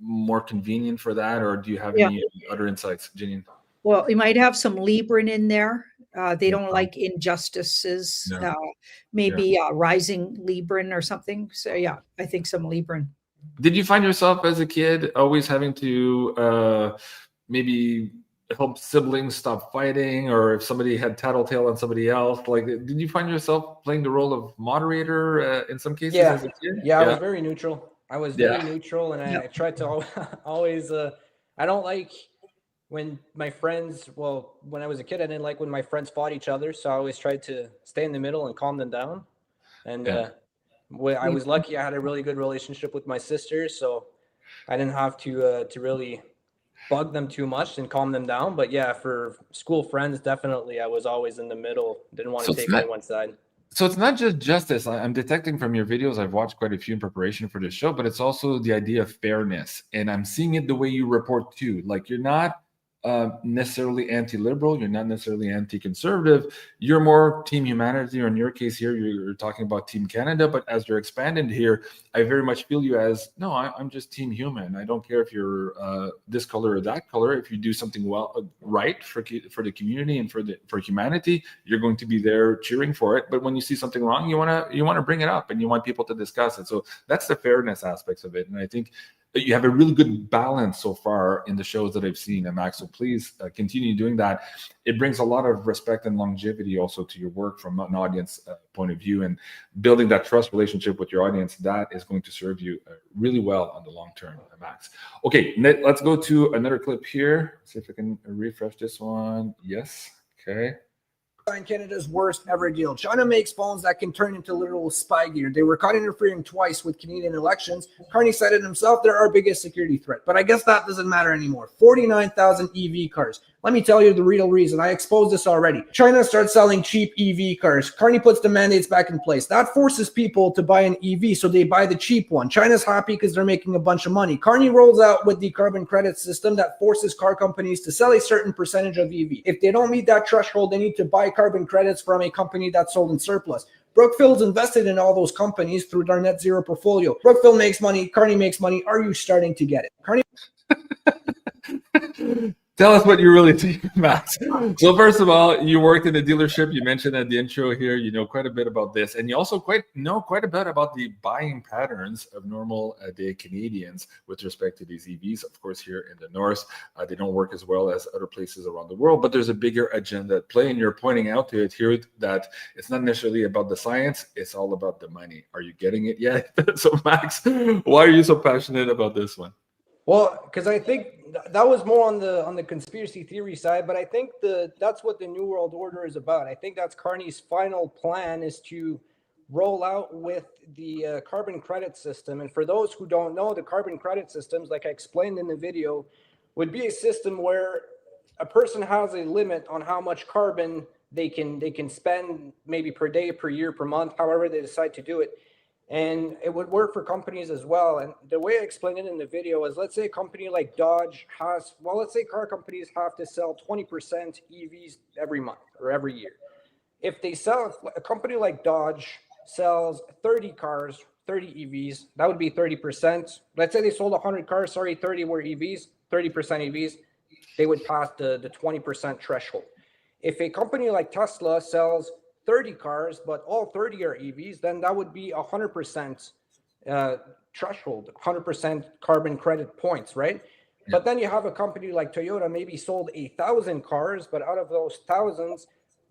more convenient for that, or do you have any other insights, Janine? Well, you might have some Libran in there. They don't like injustices. Maybe rising Libran or something. So yeah, I think some Libran. Did you find yourself as a kid always having to maybe help siblings stop fighting, or if somebody had tattletale on somebody else? Like, did you find yourself playing the role of moderator in some cases as a kid? Yeah, I was very neutral. Very neutral, and I tried to always. I don't like when my friends. Well, when I was a kid, I didn't like when my friends fought each other, so I always tried to stay in the middle and calm them down. And I was lucky; I had a really good relationship with my sisters, so I didn't have to really bug them too much and calm them down. But yeah, for school friends, definitely I was always in the middle. Didn't want to take anyone's side. So it's not just justice. I'm detecting from your videos, I've watched quite a few in preparation for this show, but it's also the idea of fairness. And I'm seeing it the way you report too. Like, you're not necessarily anti-liberal, you're not necessarily anti-conservative, you're more team humanity, or in your case here you're talking about Team Canada. But as you're expanded here, I very much feel you as, no, I'm just team human. I don't care if you're this color or that color. If you do something right for the community and for humanity, you're going to be there cheering for it. But when you see something wrong, you want to bring it up and you want people to discuss it. So that's the fairness aspects of it. And I think you have a really good balance so far in the shows that I've seen, Max. So please continue doing that. It brings a lot of respect and longevity also to your work from an audience point of view, and building that trust relationship with your audience. That is going to serve you really well on the long term, Max. Okay, let's go to another clip here. See if I can refresh this one. Yes. Okay. Canada's worst ever deal. China makes phones that can turn into literal spy gear. They were caught interfering twice with Canadian elections. Carney said it himself, they're our biggest security threat. But I guess that doesn't matter anymore. 49,000 EV cars. Let me tell you the real reason. I exposed this already. China starts selling cheap EV cars. Carney puts the mandates back in place. That forces people to buy an EV, so they buy the cheap one. China's happy because they're making a bunch of money. Carney rolls out with the carbon credit system that forces car companies to sell a certain percentage of EV. If they don't meet that threshold, they need to buy carbon credits from a company that's sold in surplus. Brookfield's invested in all those companies through their net zero portfolio. Brookfield makes money. Carney makes money. Are you starting to get it? Carney. Tell us what you really think, Max. So first of all, you worked in a dealership. You mentioned at the intro here, you know quite a bit about this. And you also know quite a bit about the buying patterns of normal day Canadians with respect to these EVs. Of course, here in the North, they don't work as well as other places around the world, but there's a bigger agenda at play. And you're pointing out to it here that it's not necessarily about the science, it's all about the money. Are you getting it yet? So Max, why are you so passionate about this one? Well, because I think that was more on the conspiracy theory side, but I think that's what the New World Order is about. I think that's Carney's final plan, is to roll out with the carbon credit system. And for those who don't know, the carbon credit systems, like I explained in the video, would be a system where a person has a limit on how much carbon they can spend, maybe per day, per year, per month, however they decide to do it. And it would work for companies as well. And the way I explained it in the video is, let's say a company like Dodge has, well, let's say car companies have to sell 20% EVs every month or every year. If they sell, a company like Dodge sells 30 cars, 30 EVs, that would be 30%. Let's say they sold 100 cars, 30 were EVs, 30% EVs, they would pass the 20% threshold. If a company like Tesla sells 30 cars, but all 30 are EVs, then that would be 100% threshold, 100% carbon credit points, right? Yeah. But then you have a company like Toyota, maybe sold 1,000 cars, but out of those thousands,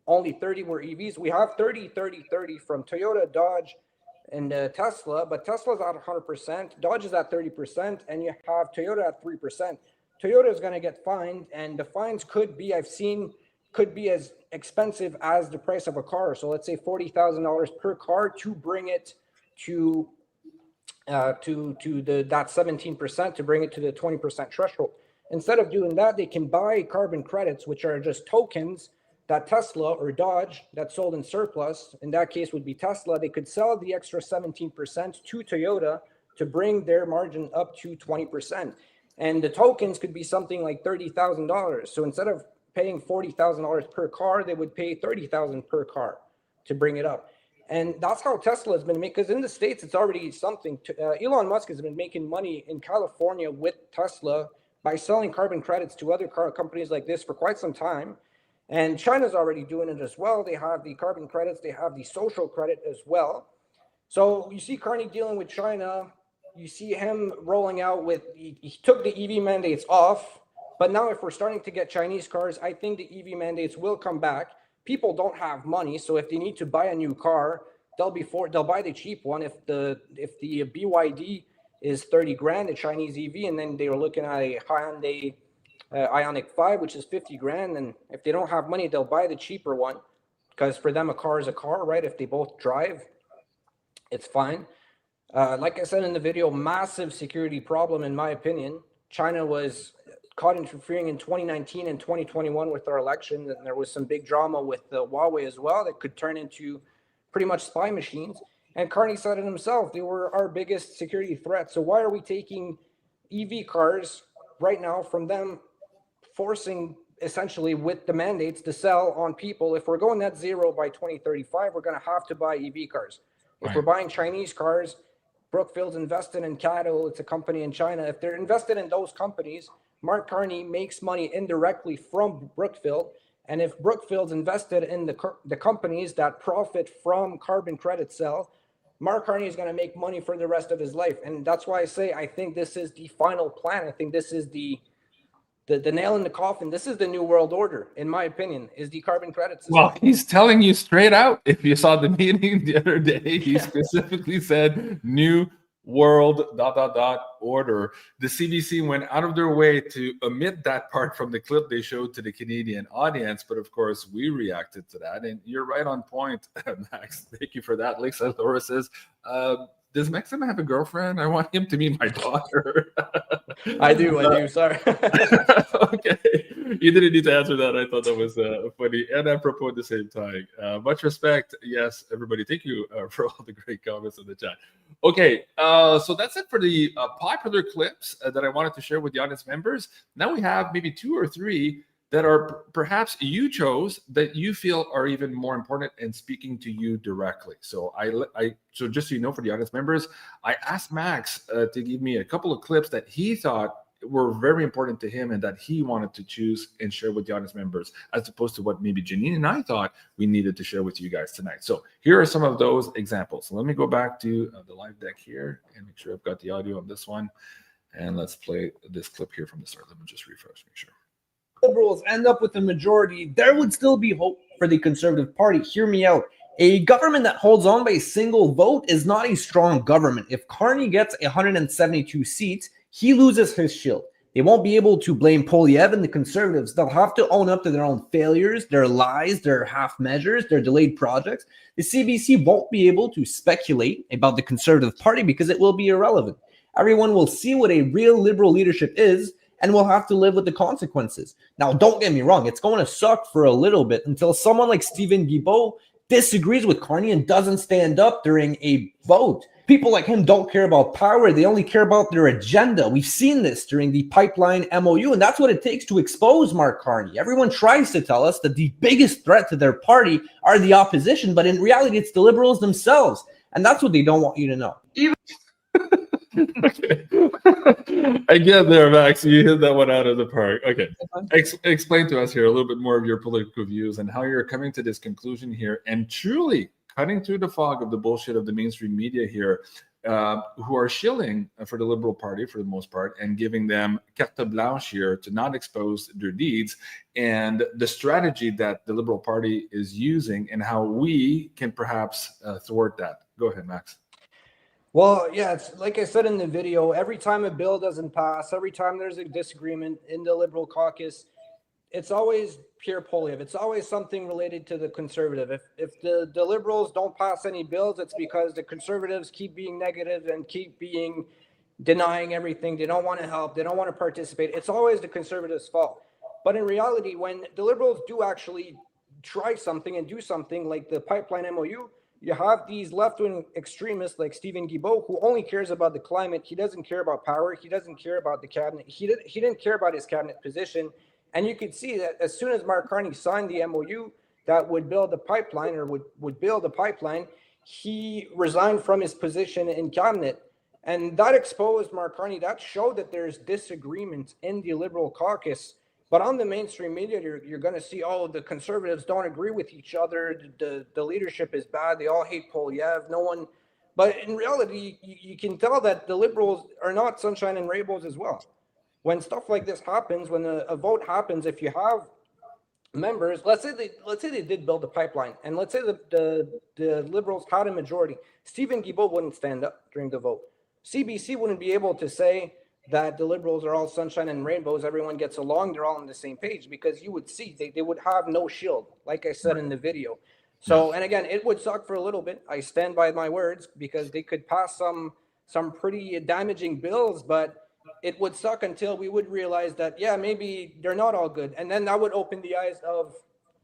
only 30 were EVs. We have 30 from Toyota, Dodge, and Tesla, but Tesla's at 100%, Dodge is at 30%, and you have Toyota at 3%. Toyota is going to get fined, and the fines could be, I've seen, could be as expensive as the price of a car. So let's say $40,000 per car to bring it to that 17%, to bring it to the 20% threshold. Instead of doing that, they can buy carbon credits, which are just tokens that Tesla or Dodge that sold in surplus, in that case would be Tesla, they could sell the extra 17% to Toyota to bring their margin up to 20%. And the tokens could be something like $30,000. So instead of paying $40,000 per car, they would pay $30,000 per car to bring it up. And that's how Tesla has been making, because in the States, it's already something. Elon Musk has been making money in California with Tesla by selling carbon credits to other car companies like this for quite some time. And China's already doing it as well. They have the carbon credits. They have the social credit as well. So you see Carney dealing with China. You see him rolling out with, he took the EV mandates off. But now if we're starting to get Chinese cars, I think the EV mandates will come back. People don't have money. So if they need to buy a new car, they'll buy the cheap one. If the BYD is 30 grand, a Chinese EV, and then they were looking at a Hyundai Ioniq 5, which is 50 grand. And if they don't have money, they'll buy the cheaper one, because for them, a car is a car, right? If they both drive, it's fine. Like I said in the video, massive security problem, in my opinion. China was caught interfering in 2019 and 2021 with our election, and there was some big drama with Huawei as well that could turn into pretty much spy machines. And Carney said it himself, they were our biggest security threat. So why are we taking EV cars right now from them, forcing essentially with the mandates to sell on people? If we're going net zero by 2035, we're going to have to buy EV cars. If we're buying Chinese cars, Brookfield's invested in CATL, it's a company in China. If they're invested in those companies, Mark Carney makes money indirectly from Brookfield. And if Brookfield's invested in the companies that profit from carbon credit sale, Mark Carney is going to make money for the rest of his life. And that's why I say I think this is the final plan. I think this is the nail in the coffin. This is the new world order, in my opinion, is the carbon credit system. Well, he's telling you straight out. If you saw the meeting the other day, he specifically said new world ... order. The CBC went out of their way to omit that part from the clip they showed to the Canadian audience, but of course we reacted to that. And you're right on point, Max. Thank you for that. Lisa Laura says, does Maxim have a girlfriend? I want him to meet my daughter. I do. Sorry. Okay. You didn't need to answer that. I thought that was funny and apropos at the same time. Much respect. Yes, everybody. Thank you for all the great comments in the chat. Okay. So that's it for the popular clips that I wanted to share with the audience members. Now we have maybe 2 or 3 that are perhaps you chose that you feel are even more important and speaking to you directly. So so just so you know, for the audience members, I asked Max to give me a couple of clips that he thought were very important to him and that he wanted to choose and share with the audience members, as opposed to what maybe Janine and I thought we needed to share with you guys tonight. So here are some of those examples. So let me go back to the live deck here and make sure I've got the audio on this one. And let's play this clip here from the start. Let me just refresh, make sure. Liberals end up with a majority, there would still be hope for the Conservative Party. Hear me out. A government that holds on by a single vote is not a strong government. If Carney gets 172 seats, he loses his shield. They won't be able to blame Poilievre and the Conservatives. They'll have to own up to their own failures, their lies, their half measures, their delayed projects. The CBC won't be able to speculate about the Conservative Party because it will be irrelevant. Everyone will see what a real liberal leadership is, and we'll have to live with the consequences. Now, don't get me wrong, it's going to suck for a little bit until someone like Stephen Guilbeault disagrees with Carney and doesn't stand up during a vote. People like him don't care about power. They only care about their agenda. We've seen this during the pipeline MOU, and that's what it takes to expose Mark Carney. Everyone tries to tell us that the biggest threat to their party are the opposition, but in reality, it's the Liberals themselves, and that's what they don't want you to know. Okay. I get there, Max. You hit that one out of the park. Okay. Explain to us here a little bit more of your political views and how you're coming to this conclusion here and truly cutting through the fog of the bullshit of the mainstream media here, who are shilling for the Liberal Party for the most part and giving them carte blanche here to not expose their deeds, and the strategy that the Liberal Party is using and how we can perhaps thwart that. Go ahead, Max. Well, yeah, it's like I said in the video, every time a bill doesn't pass, every time there's a disagreement in the Liberal caucus, it's always pure polio. It's always something related to the Conservative. If the Liberals don't pass any bills, it's because the Conservatives keep being negative and keep denying everything. They don't want to help. They don't want to participate. It's always the Conservatives' fault. But in reality, when the Liberals do actually try something and do something like the pipeline MOU, you have these left-wing extremists like Stephen Guilbeault, who only cares about the climate. He doesn't care about power. He doesn't care about the cabinet. He didn't care about his cabinet position. And you could see that as soon as Mark Carney signed the MOU that would build the pipeline or would build a pipeline, he resigned from his position in cabinet. And that exposed Mark Carney. That showed that there's disagreement in the Liberal caucus. But on the mainstream media, you're going to see, oh, the Conservatives don't agree with each other. The leadership is bad. They all hate Polyev. No one. But in reality, you can tell that the Liberals are not sunshine and rainbows as well. When stuff like this happens, when a vote happens, if you have members, let's say they did build a pipeline, and let's say the Liberals had a majority, Stephen Guilbeault wouldn't stand up during the vote. CBC wouldn't be able to say that the Liberals are all sunshine and rainbows, everyone gets along, they're all on the same page, because you would see they would have no shield, like I said in the video. So, and again, it would suck for a little bit. I stand by my words, because they could pass some pretty damaging bills, but it would suck until we would realize that, yeah, maybe they're not all good. And then that would open the eyes of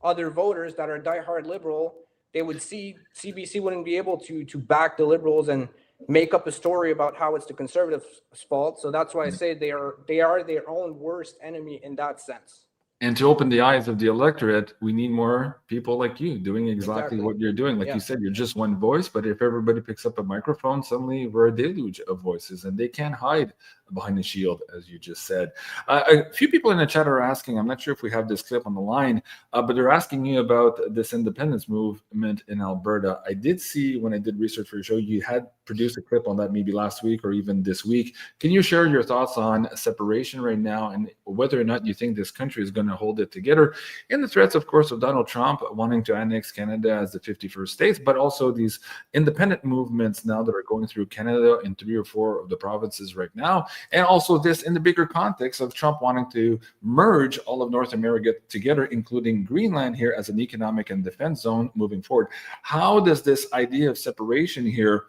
other voters that are diehard Liberal. They would see CBC wouldn't be able to back the Liberals and make up a story about how it's the Conservatives' fault. So that's why I say they are their own worst enemy in that sense. And to open the eyes of the electorate, we need more people like you doing exactly what you're doing. Like you said, you're just one voice, but if everybody picks up a microphone, suddenly we're a deluge of voices, and they can't hide behind the shield, as you just said. A few people in the chat are asking, I'm not sure if we have this clip on the line, but they're asking you about this independence movement in Alberta. I did see, when I did research for your show, you had produced a clip on that maybe last week or even this week. Can you share your thoughts on separation right now and whether or not you think this country is going to hold it together, and the threats, of course, of Donald Trump wanting to annex Canada as the 51st states, but also these independent movements now that are going through Canada in 3 or 4 of the provinces right now, and also this in the bigger context of Trump wanting to merge all of North America together, including Greenland here as an economic and defense zone moving forward. How does this idea of separation here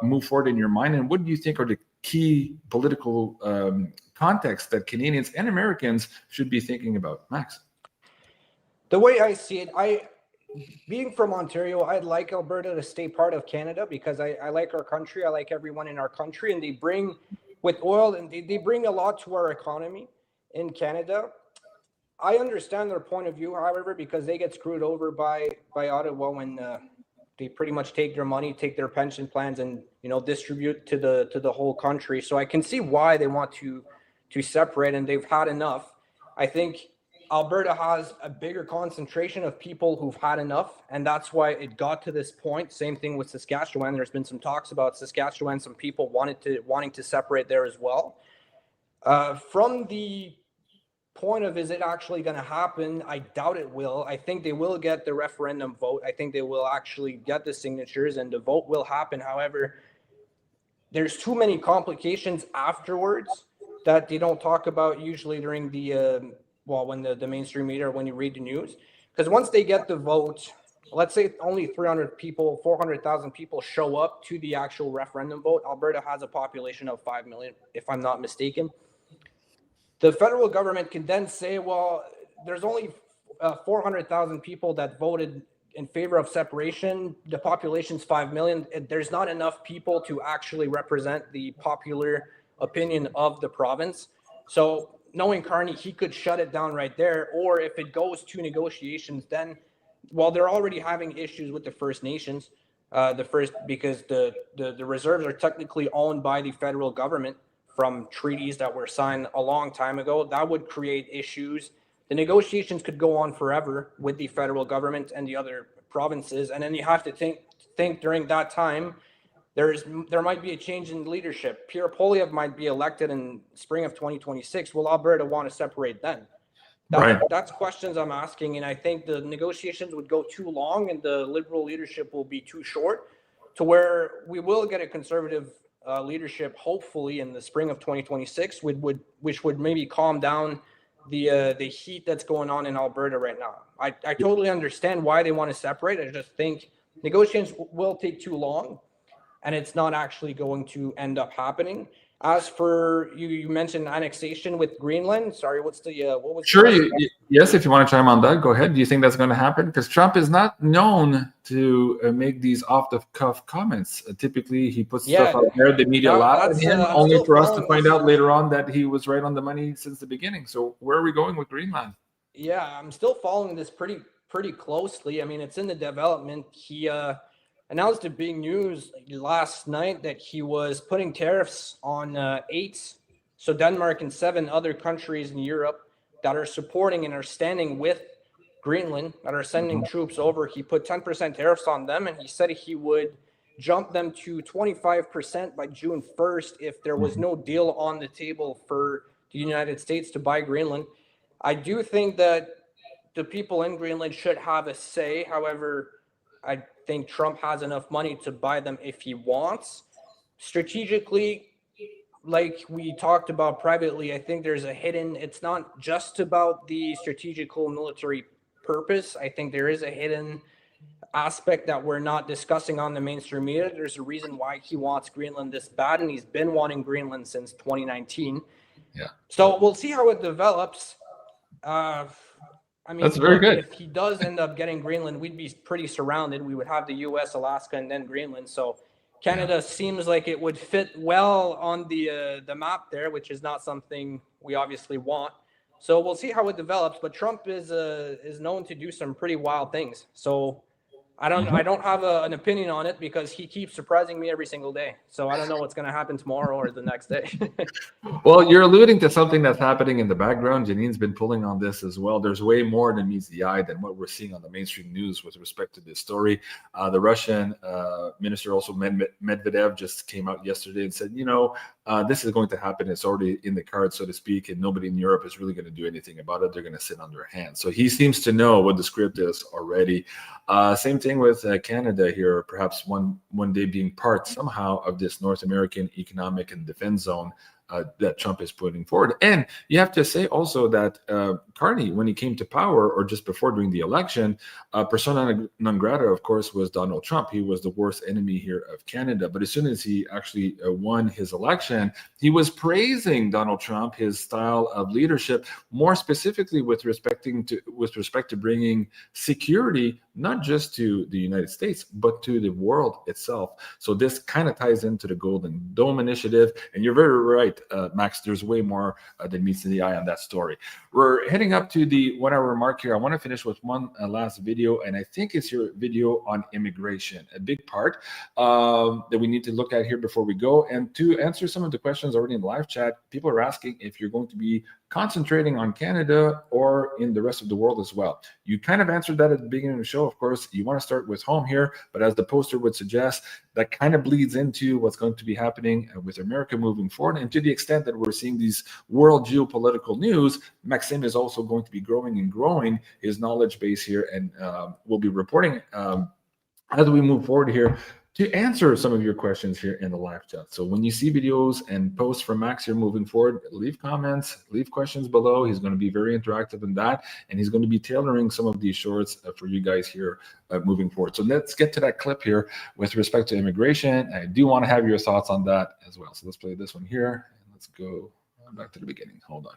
move forward in your mind, and what do you think are the key political context that Canadians and Americans should be thinking about? Max? The way I see it, being from Ontario, I'd like Alberta to stay part of Canada, because I like our country. I like everyone in our country, and they bring, with oil, and they bring a lot to our economy in Canada. I understand their point of view, however, because they get screwed over by Ottawa when they pretty much take their money, take their pension plans, and distribute to the whole country. So I can see why they want to separate, and they've had enough. I think Alberta has a bigger concentration of people who've had enough, and that's why it got to this point. Same thing with Saskatchewan. There's been some talks about Saskatchewan. Some people wanting to separate there as well. From the point of, is it actually going to happen? I doubt it will. I think they will get the referendum vote. I think they will actually get the signatures, and the vote will happen. However, there's too many complications afterwards that they don't talk about usually during the when the mainstream media, or when you read the news. Because once they get the vote, let's say only 300 people, 400,000 people show up to the actual referendum vote. Alberta has a population of 5 million, if I'm not mistaken. the federal government can then say, well, there's only 400,000 people that voted in favor of separation. The population's 5 million. There's not enough people to actually represent the popular opinion of the province. So knowing Carney, he could shut it down right there. Or if it goes to negotiations, then, well, they're already having issues with the First Nations, because the reserves are technically owned by the federal government from treaties that were signed a long time ago. That would create issues. The negotiations could go on forever with the federal government and the other provinces. And then you have to think during that time, there might be a change in leadership. Pierre Poilievre might be elected in spring of 2026. Will Alberta want to separate then? That's questions I'm asking. And I think the negotiations would go too long and the Liberal leadership will be too short, to where we will get a Conservative leadership, hopefully in the spring of 2026, which would maybe calm down the heat that's going on in Alberta right now. I totally understand why they want to separate. I just think negotiations will take too long, and it's not actually going to end up happening. As for you mentioned annexation with Greenland. Sorry, what was sure? Yes, if you want to chime on that, go ahead. Do you think that's going to happen? Because Trump is not known to make these off-the-cuff comments. Typically, he puts stuff out there. The media laugh at him, only for us to find out later on that he was right on the money since the beginning. So where are we going with Greenland? Yeah, I'm still following this pretty closely. I mean, it's in the development. He announced it being news last night that he was putting tariffs on 8, so Denmark and 7 other countries in Europe that are supporting and are standing with Greenland, that are sending troops over. He put 10% tariffs on them, and he said he would jump them to 25% by June 1st if there was no deal on the table for the United States to buy Greenland. I do think that the people in Greenland should have a say. However, I think Trump has enough money to buy them if he wants. Strategically, like we talked about privately, I think there's a hidden, it's not just about the strategical military purpose. I think there is a hidden aspect that we're not discussing on the mainstream media. There's a reason why he wants Greenland this bad, and he's been wanting Greenland since 2019. Yeah. So we'll see how it develops. I mean, that's very good. If he does end up getting Greenland, we'd be pretty surrounded. We would have the U.S., Alaska, and then Greenland. So Canada seems like it would fit well on the map there, which is not something we obviously want. So we'll see how it develops. But Trump is known to do some pretty wild things. So I don't have an opinion on it because he keeps surprising me every single day. So I don't know what's going to happen tomorrow or the next day. Well, you're alluding to something that's happening in the background. Janine's been pulling on this as well. There's way more than meets the eye than what we're seeing on the mainstream news with respect to this story. The Russian minister, also Medvedev, just came out yesterday and said, this is going to happen. It's already in the cards, so to speak, and nobody in Europe is really going to do anything about it. They're going to sit on their hands. So he seems to know what the script is already. Same thing with Canada here, perhaps one day being part somehow of this North American economic and defense zone that Trump is putting forward. And you have to say also that Carney, when he came to power, or just before during the election, persona non grata, of course, was Donald Trump. He was the worst enemy here of Canada. But as soon as he actually won his election, he was praising Donald Trump, his style of leadership, more specifically with respect to bringing security, not just to the United States, but to the world itself. So this kind of ties into the Golden Dome initiative. And you're very right, Max, there's way more than meets the eye on that story. We're heading up to the 1 hour mark here. I want to finish with one last video, and I think it's your video on immigration, a big part that we need to look at here before we go. And to answer some of the questions already in the live chat, people are asking if you're going to be concentrating on Canada or in the rest of the world as well. You kind of answered that at the beginning of the show. Of course, you want to start with home here, but as the poster would suggest, that kind of bleeds into what's going to be happening with America moving forward. And to the extent that we're seeing these world geopolitical news, Maxime is also going to be growing and growing his knowledge base here, and we'll be reporting as we move forward here to answer some of your questions here in the live chat. So when you see videos and posts from Max here moving forward, leave comments, leave questions below. He's going to be very interactive in that, and he's going to be tailoring some of these shorts for you guys here moving forward. So let's get to that clip here with respect to immigration. I do want to have your thoughts on that as well. So let's play this one here, and let's go Back to the beginning. Hold on.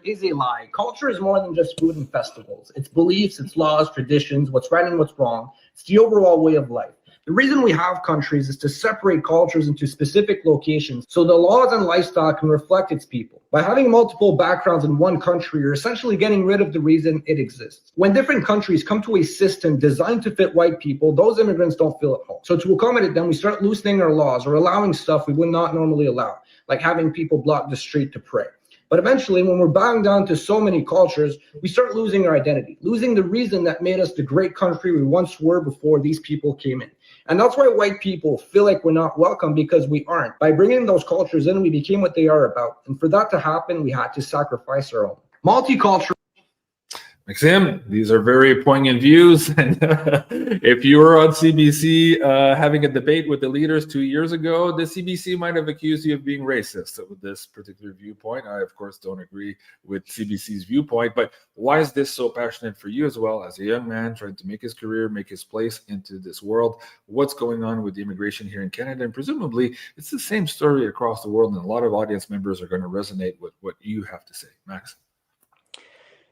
Is a lie. Culture is more than just food and festivals. It's beliefs, it's laws, traditions, what's right and what's wrong. It's the overall way of life. The reason we have countries is to separate cultures into specific locations so the laws and lifestyle can reflect its people. By having multiple backgrounds in one country, you're essentially getting rid of the reason it exists. When different countries come to a system designed to fit white people, those immigrants don't feel at home. So to accommodate them, we start loosening our laws or allowing stuff we would not normally allow, like having people block the street to pray. But eventually, when we're bowing down to so many cultures, we start losing our identity, losing the reason that made us the great country we once were before these people came in. And that's why white people feel like we're not welcome, because we aren't. By bringing those cultures in, we became what they are about. And for that to happen, we had to sacrifice our own. Multicultural. Maxime, these are very poignant views. And if you were on CBC having a debate with the leaders 2 years ago, the CBC might have accused you of being racist with this particular viewpoint. I, of course, don't agree with CBC's viewpoint, but why is this so passionate for you as well as a young man trying to make his career, make his place into this world? What's going on with the immigration here in Canada? And presumably, it's the same story across the world, and a lot of audience members are going to resonate with what you have to say. Max?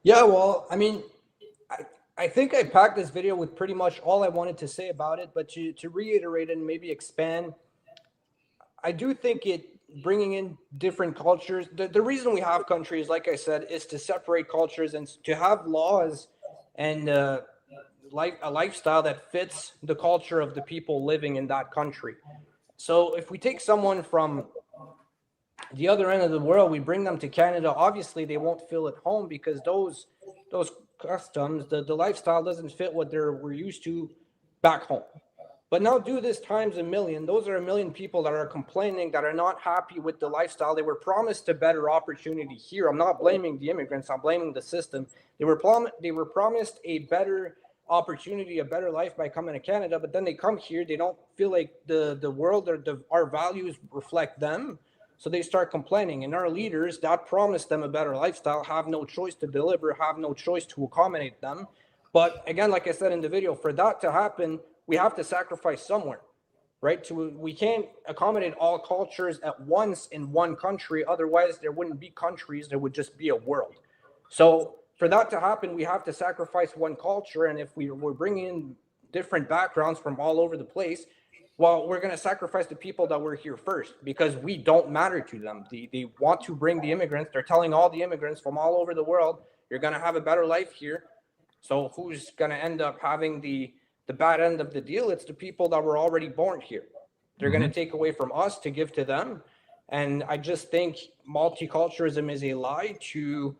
Yeah, well, I mean, I think I packed this video with pretty much all I wanted to say about it, but to reiterate and maybe expand, I do think bringing in different cultures, the reason we have countries, like I said, is to separate cultures and to have laws and a lifestyle that fits the culture of the people living in that country. So if we take someone from the other end of the world, we bring them to Canada, obviously they won't feel at home because those customs, the lifestyle doesn't fit what we're used to back home. But now do this times a million. Those are a million people that are complaining, that are not happy with the lifestyle. They were promised a better opportunity here. I'm not blaming the immigrants, I'm blaming the system. They were promised a better opportunity, a better life by coming to Canada, but then they come here, they don't feel like the world or our values reflect them. So they start complaining, and our leaders that promised them a better lifestyle have no choice to deliver, have no choice to accommodate them. But again, like I said in the video, for that to happen, we have to sacrifice somewhere, right? We can't accommodate all cultures at once in one country. Otherwise, there wouldn't be countries, there would just be a world. So for that to happen, we have to sacrifice one culture. And if we're bringing in different backgrounds from all over the place, well, we're going to sacrifice the people that were here first because we don't matter to them. They want to bring the immigrants. They're telling all the immigrants from all over the world, you're going to have a better life here. So who's going to end up having the bad end of the deal? It's the people that were already born here. They're going to take away from us to give to them. And I just think multiculturalism is a lie to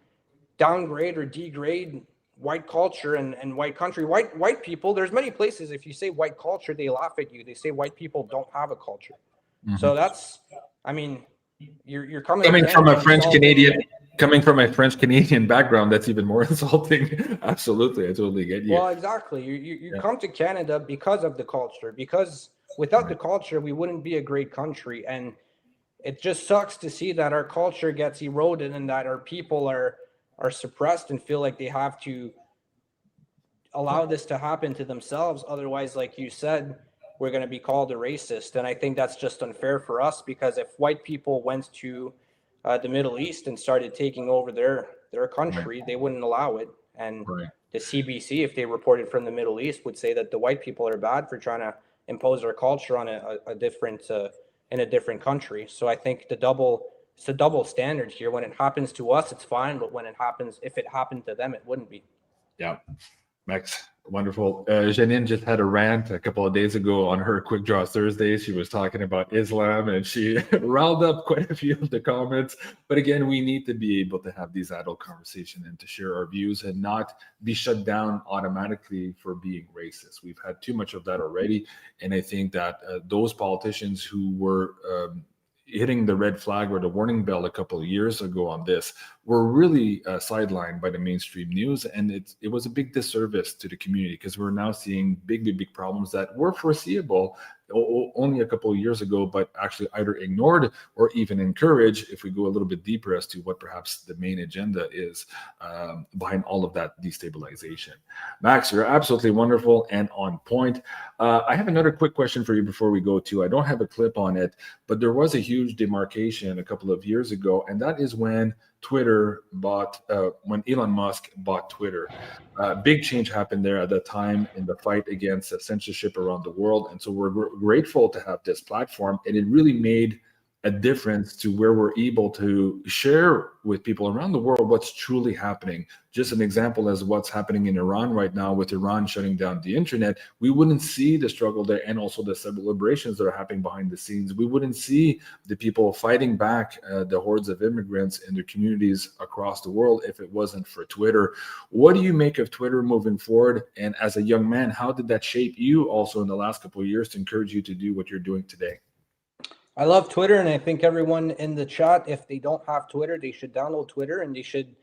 downgrade or degrade white culture and white country. White people, there's many places, if you say white culture, they laugh at you. They say white people don't have a culture. So that's, I mean, you're coming from a French Canadian background, that's even more insulting. Absolutely, I totally get you. Well, exactly. You come to Canada because of the culture, because without the culture, we wouldn't be a great country. And it just sucks to see that our culture gets eroded and that our people are suppressed and feel like they have to allow this to happen to themselves. Otherwise, like you said, we're going to be called a racist. And I think that's just unfair for us, because if white people went to the Middle East and started taking over their country, they wouldn't allow it. And the CBC, if they reported from the Middle East, would say that the white people are bad for trying to impose their culture on a different in a different country. So I think it's a double standard here. When it happens to us, it's fine, but if it happened to them, it wouldn't be. Yeah, Max, wonderful. Janine just had a rant a couple of days ago on her Quick Draw Thursday. She was talking about Islam, and she riled up quite a few of the comments. But again, we need to be able to have these adult conversations and to share our views and not be shut down automatically for being racist. We've had too much of that already. And I think that those politicians who were hitting the red flag or the warning bell a couple of years ago on this were really sidelined by the mainstream news, and it was a big disservice to the community, because we're now seeing big problems that were foreseeable only a couple of years ago, but actually either ignored or even encouraged if we go a little bit deeper as to what perhaps the main agenda is behind all of that destabilization. Max, you're absolutely wonderful and on point. I have another quick question for you before we go to, I don't have a clip on it, but there was a huge demarcation a couple of years ago, and that is when when Elon Musk bought Twitter. Big change happened there at that time in the fight against censorship around the world. And so we're grateful to have this platform. And it really made a difference to where we're able to share with people around the world what's truly happening. Just an example as what's happening in Iran right now with Iran shutting down the internet. We wouldn't see the struggle there and also the celebrations that are happening behind the scenes. We wouldn't see the people fighting back the hordes of immigrants in their communities across the world if it wasn't for Twitter. What do you make of Twitter moving forward? And as a young man, how did that shape you also in the last couple of years to encourage you to do what you're doing today? I love Twitter, and I think everyone in the chat, if they don't have Twitter, they should download Twitter, and they should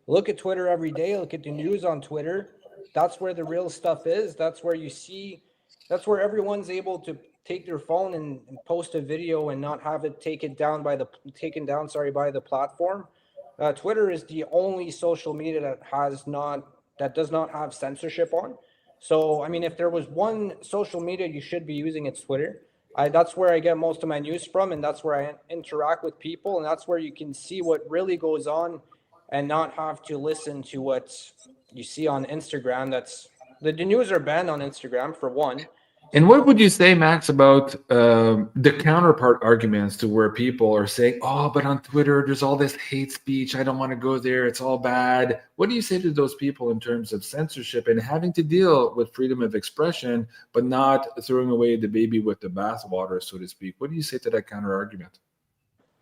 look at Twitter every day, look at the news on Twitter. That's where the real stuff is. That's where you see, that's where everyone's able to take their phone and post a video and not have it taken down by the platform. Twitter is the only social media that does not have censorship on. So, I mean, if there was one social media you should be using, it's Twitter. That's where I get most of my news from, and that's where I interact with people, and that's where you can see what really goes on and not have to listen to what you see on Instagram. That's the news are banned on Instagram, for one. And what would you say, Max, about the counterpart arguments to where people are saying, oh, but on Twitter, there's all this hate speech. I don't want to go there. It's all bad. What do you say to those people in terms of censorship and having to deal with freedom of expression, but not throwing away the baby with the bathwater, so to speak? What do you say to that counter argument?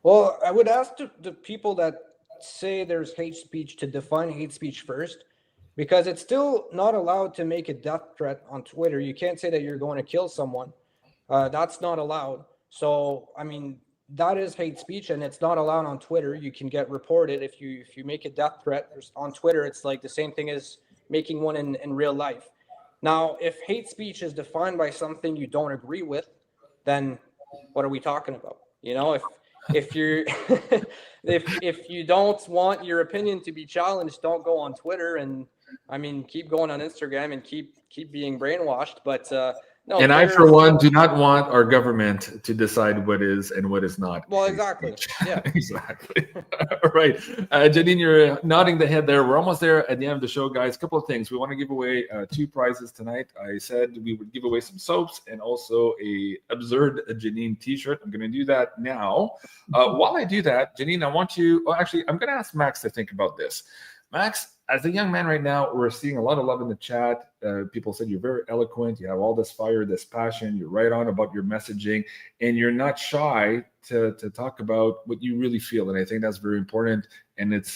Well, I would ask the people that say there's hate speech to define hate speech first, because it's still not allowed to make a death threat on Twitter. You can't say that you're going to kill someone. That's not allowed. So, I mean, that is hate speech, and it's not allowed on Twitter. You can get reported if you make a death threat on Twitter. It's like the same thing as making one in real life. Now, if hate speech is defined by something you don't agree with, then what are we talking about? You know, if you're if you don't want your opinion to be challenged, don't go on Twitter, and I mean, keep going on Instagram and keep being brainwashed. But no. And I, for one, do not want our government to decide what is and what is not. Well, exactly. Yeah, exactly. All right, Janine, you're nodding the head there. We're almost there at the end of the show, guys. A couple of things. We want to give away 2 prizes tonight. I said we would give away some soaps and also a absurd Janine T-shirt. I'm going to do that now. While I do that, Janine, I want you. Oh, actually, I'm going to ask Max to think about this. Max, as a young man right now, we're seeing a lot of love in the chat. People said you're very eloquent. You have all this fire, this passion. You're right on about your messaging, and you're not shy to talk about what you really feel. And I think that's very important. And it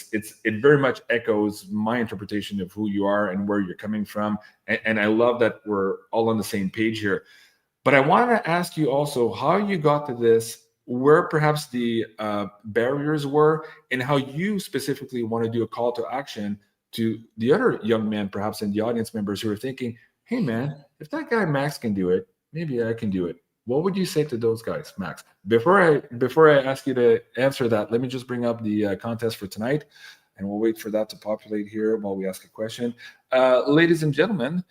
very much echoes my interpretation of who you are and where you're coming from. And I love that we're all on the same page here. But I want to ask you also how you got to this, where perhaps the barriers were, and how you specifically want to do a call to action to the other young men, perhaps in the audience members who are thinking, hey man, if that guy Max can do it, maybe I can do it. What would you say to those guys, Max? Before I ask you to answer that, let me just bring up the contest for tonight, and we'll wait for that to populate here while we ask a question. Ladies and gentlemen,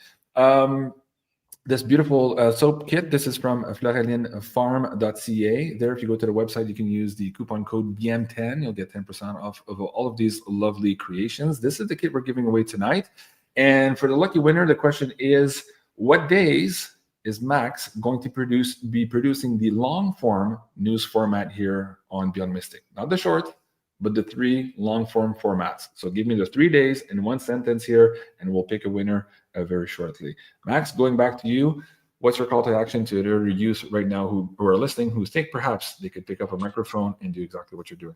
this beautiful soap kit, this is from floralinfarm.ca. There, if you go to the website, you can use the coupon code BM10. You'll get 10% off of all of these lovely creations. This is the kit we're giving away tonight. And for the lucky winner, the question is, what days is Max going to be producing the long form news format here on Beyond Mystic? Not the short, but the 3 long form formats. So give me the 3 days in 1 sentence here, and we'll pick a winner very shortly. Max, going back to you, what's your call to action to the youth right now who are listening, who think perhaps they could pick up a microphone and do exactly what you're doing?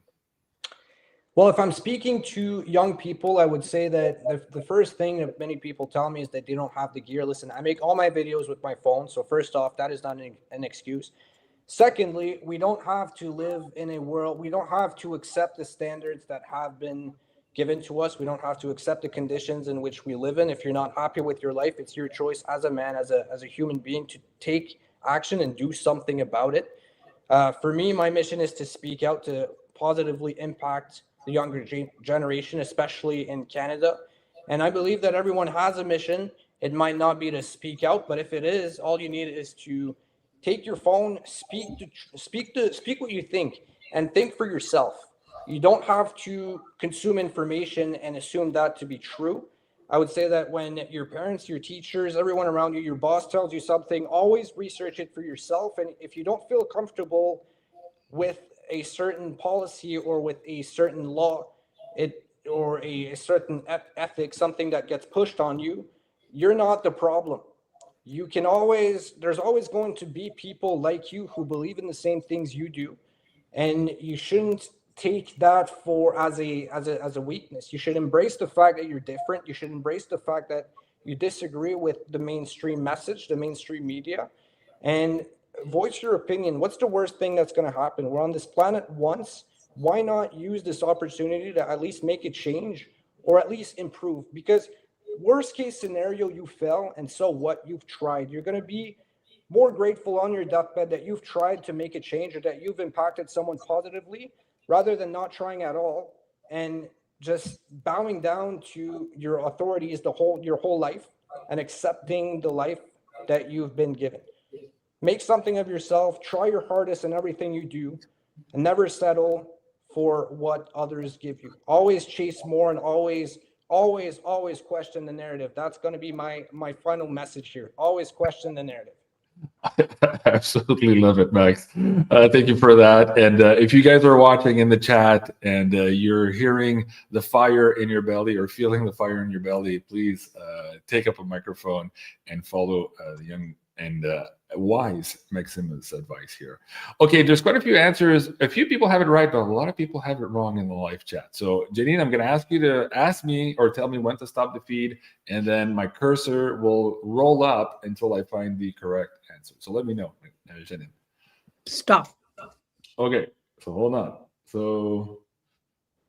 Well, if I'm speaking to young people, I would say that the first thing that many people tell me is that they don't have the gear. Listen, I make all my videos with my phone. So first off, that is not an excuse. Secondly, we don't have to live in a world, we don't have to accept the standards that have been given to us. We don't have to accept the conditions in which we live in. If you're not happy with your life, it's your choice as a man, as a human being, to take action and do something about it. For me, my mission is to speak out to positively impact the younger generation, especially in Canada. And I believe that everyone has a mission. It might not be to speak out, but if it is, all you need is to take your phone, speak what you think, and think for yourself. You don't have to consume information and assume that to be true. I would say that when your parents, your teachers, everyone around you, your boss tells you something, always research it for yourself. And if you don't feel comfortable with a certain policy or with a certain law, or a certain ethic, something that gets pushed on you, you're not the problem. There's always going to be people like you who believe in the same things you do, and you shouldn't take that for as a weakness. You should embrace the fact that you're different. You should embrace the fact that you disagree with the mainstream message, the mainstream media, and voice your opinion. What's the worst thing that's going to happen? We're on this planet once. Why not use this opportunity to at least make a change or at least improve? Because worst case scenario, you fail, and so what? You've tried. You're going to be more grateful on your deathbed that you've tried to make a change or that you've impacted someone positively, rather than not trying at all and just bowing down to your authorities your whole life and accepting the life that you've been given. Make something of yourself, try your hardest in everything you do, and never settle for what others give you. Always chase more, and always question the narrative. That's going to be my final message here. Always question the narrative. Absolutely love it, Max. Thank you for that. And if you guys are watching in the chat and you're hearing the fire in your belly or feeling the fire in your belly, please take up a microphone and follow the young and wise Maxime's advice here. Okay, there's quite a few answers. A few people have it right, but a lot of people have it wrong in the live chat. So, Janine, I'm going to ask you to ask me or tell me when to stop the feed, and then my cursor will roll up until I find the correct answer. So let me know, Janine. Stop. Okay, so hold on. So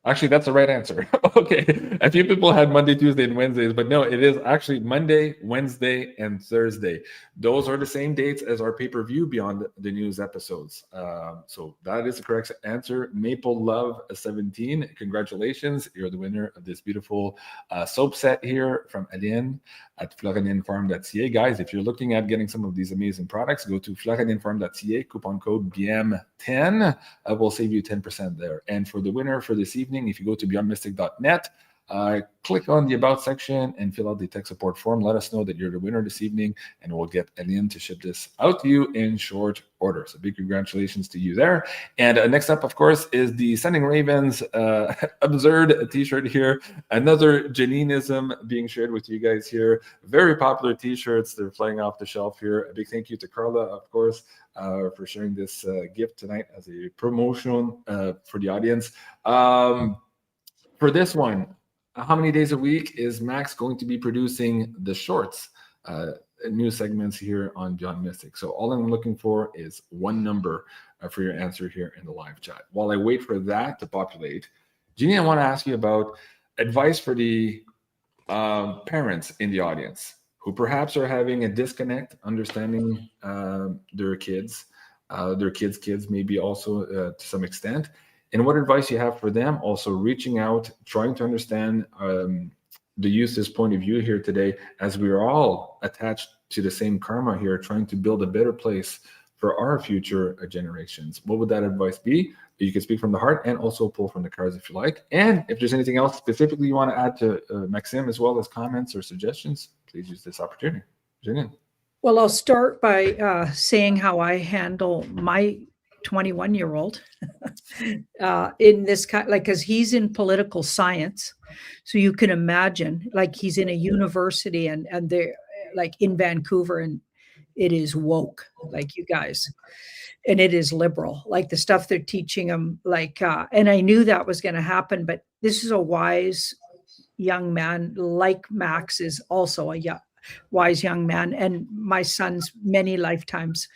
actually, that's the right answer. Okay. A few people had Monday, Tuesday, and Wednesdays, but no, it is actually Monday, Wednesday, and Thursday. Those are the same dates as our pay-per-view Beyond the News episodes. So that is the correct answer. Maple Love 17. Congratulations. You're the winner of this beautiful soap set here from Aline at florininfarm.ca. Guys, if you're looking at getting some of these amazing products, go to florininfarm.ca, coupon code BM10. Will save you 10% there. And for the winner for this evening, if you go to beyondmystic.net, click on the About section and fill out the tech support form. Let us know that you're the winner this evening, and we'll get Aline to ship this out to you in short order. So big congratulations to you there. And next up, of course, is the Sending Ravens absurd t-shirt here. Another Janinism being shared with you guys here. Very popular t-shirts. They're flying off the shelf here. A big thank you to Carla, of course, for sharing this gift tonight as a promotion for the audience. For this one, how many days a week is Max going to be producing the shorts, new segments here on Beyond Mystic? So all I'm looking for is one number for your answer here in the live chat. While I wait for that to populate, Jeannie, I want to ask you about advice for the parents in the audience who perhaps are having a disconnect, understanding their kids, maybe also to some extent. And what advice you have for them, also reaching out, trying to understand the youth's point of view here today, as we are all attached to the same karma here, trying to build a better place for our future generations. What would that advice be? You can speak from the heart and also pull from the cards if you like. And if there's anything else specifically you want to add to Maxime, as well as comments or suggestions, please use this opportunity. Janine. Well, I'll start by saying how I handle my 21-year-old in this kind, like, because he's in political science, so you can imagine, like, he's in a university and they're like in Vancouver, and it is woke, like you guys, and it is liberal, like the stuff they're teaching him, like and I knew that was going to happen, but this is a wise young man, like Max is also a wise young man, and my son's many lifetimes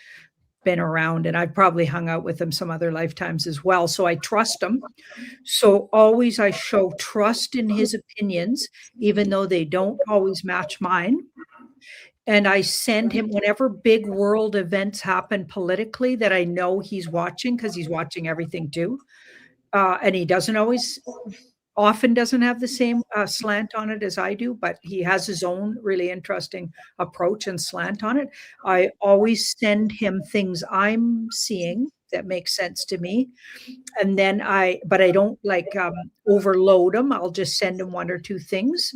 been around, and I've probably hung out with him some other lifetimes as well. So I trust him. So always I show trust in his opinions, even though they don't always match mine. And I send him whenever big world events happen politically that I know he's watching, because he's watching everything too. And he doesn't always, often doesn't have the same slant on it as I do, but he has his own really interesting approach and slant on it. I always send him things I'm seeing that make sense to me. And then but I don't like overload them. I'll just send him one or two things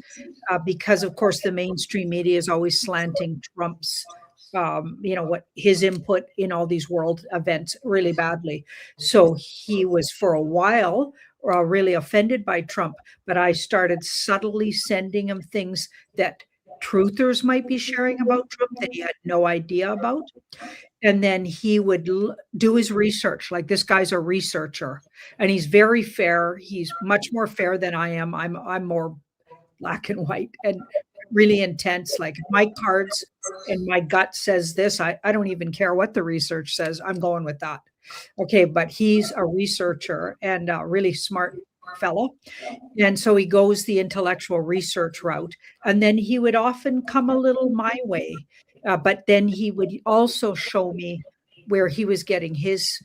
because, of course, the mainstream media is always slanting Trump's, what his input in all these world events really badly. So he was for a while really offended by Trump, but I started subtly sending him things that truthers might be sharing about Trump that he had no idea about. And then he would do his research. Like, this guy's a researcher, and he's very fair. He's much more fair than I am. I'm more black and white and really intense. Like, my cards and my gut says this. I don't even care what the research says. I'm going with that. Okay, but he's a researcher and a really smart fellow. And so he goes the intellectual research route. And then he would often come a little my way. But then he would also show me where he was getting his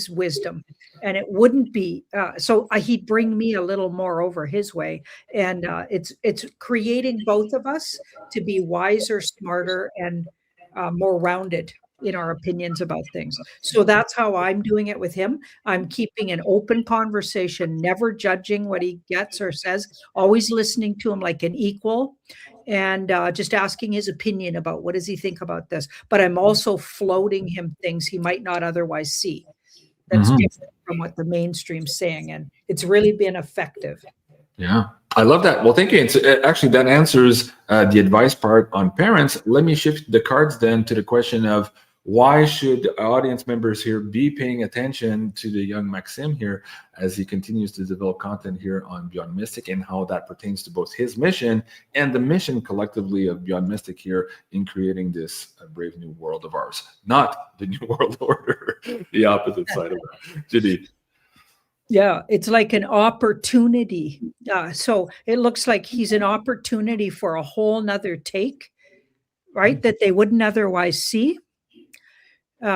wisdom, and it wouldn't be so he'd bring me a little more over his way, and it's creating both of us to be wiser, smarter, and more rounded in our opinions about things. So that's how I'm doing it with him. I'm keeping an open conversation, never judging what he gets or says, always listening to him like an equal, and just asking his opinion about what does he think about this. But I'm also floating him things he might not otherwise see. That's different from what the mainstream's saying, and it's really been effective. Yeah, I love that. Well, thank you. It's, actually, that answers the advice part on parents. Let me shift the cards then to the question of why should audience members here be paying attention to the young Maxim here as he continues to develop content here on Beyond Mystic, and how that pertains to both his mission and the mission collectively of Beyond Mystic here in creating this brave new world of ours, not the new world order, the opposite side of that. Janine. Yeah, it's like an opportunity. So it looks like he's an opportunity for a whole nother take, right? That they wouldn't otherwise see.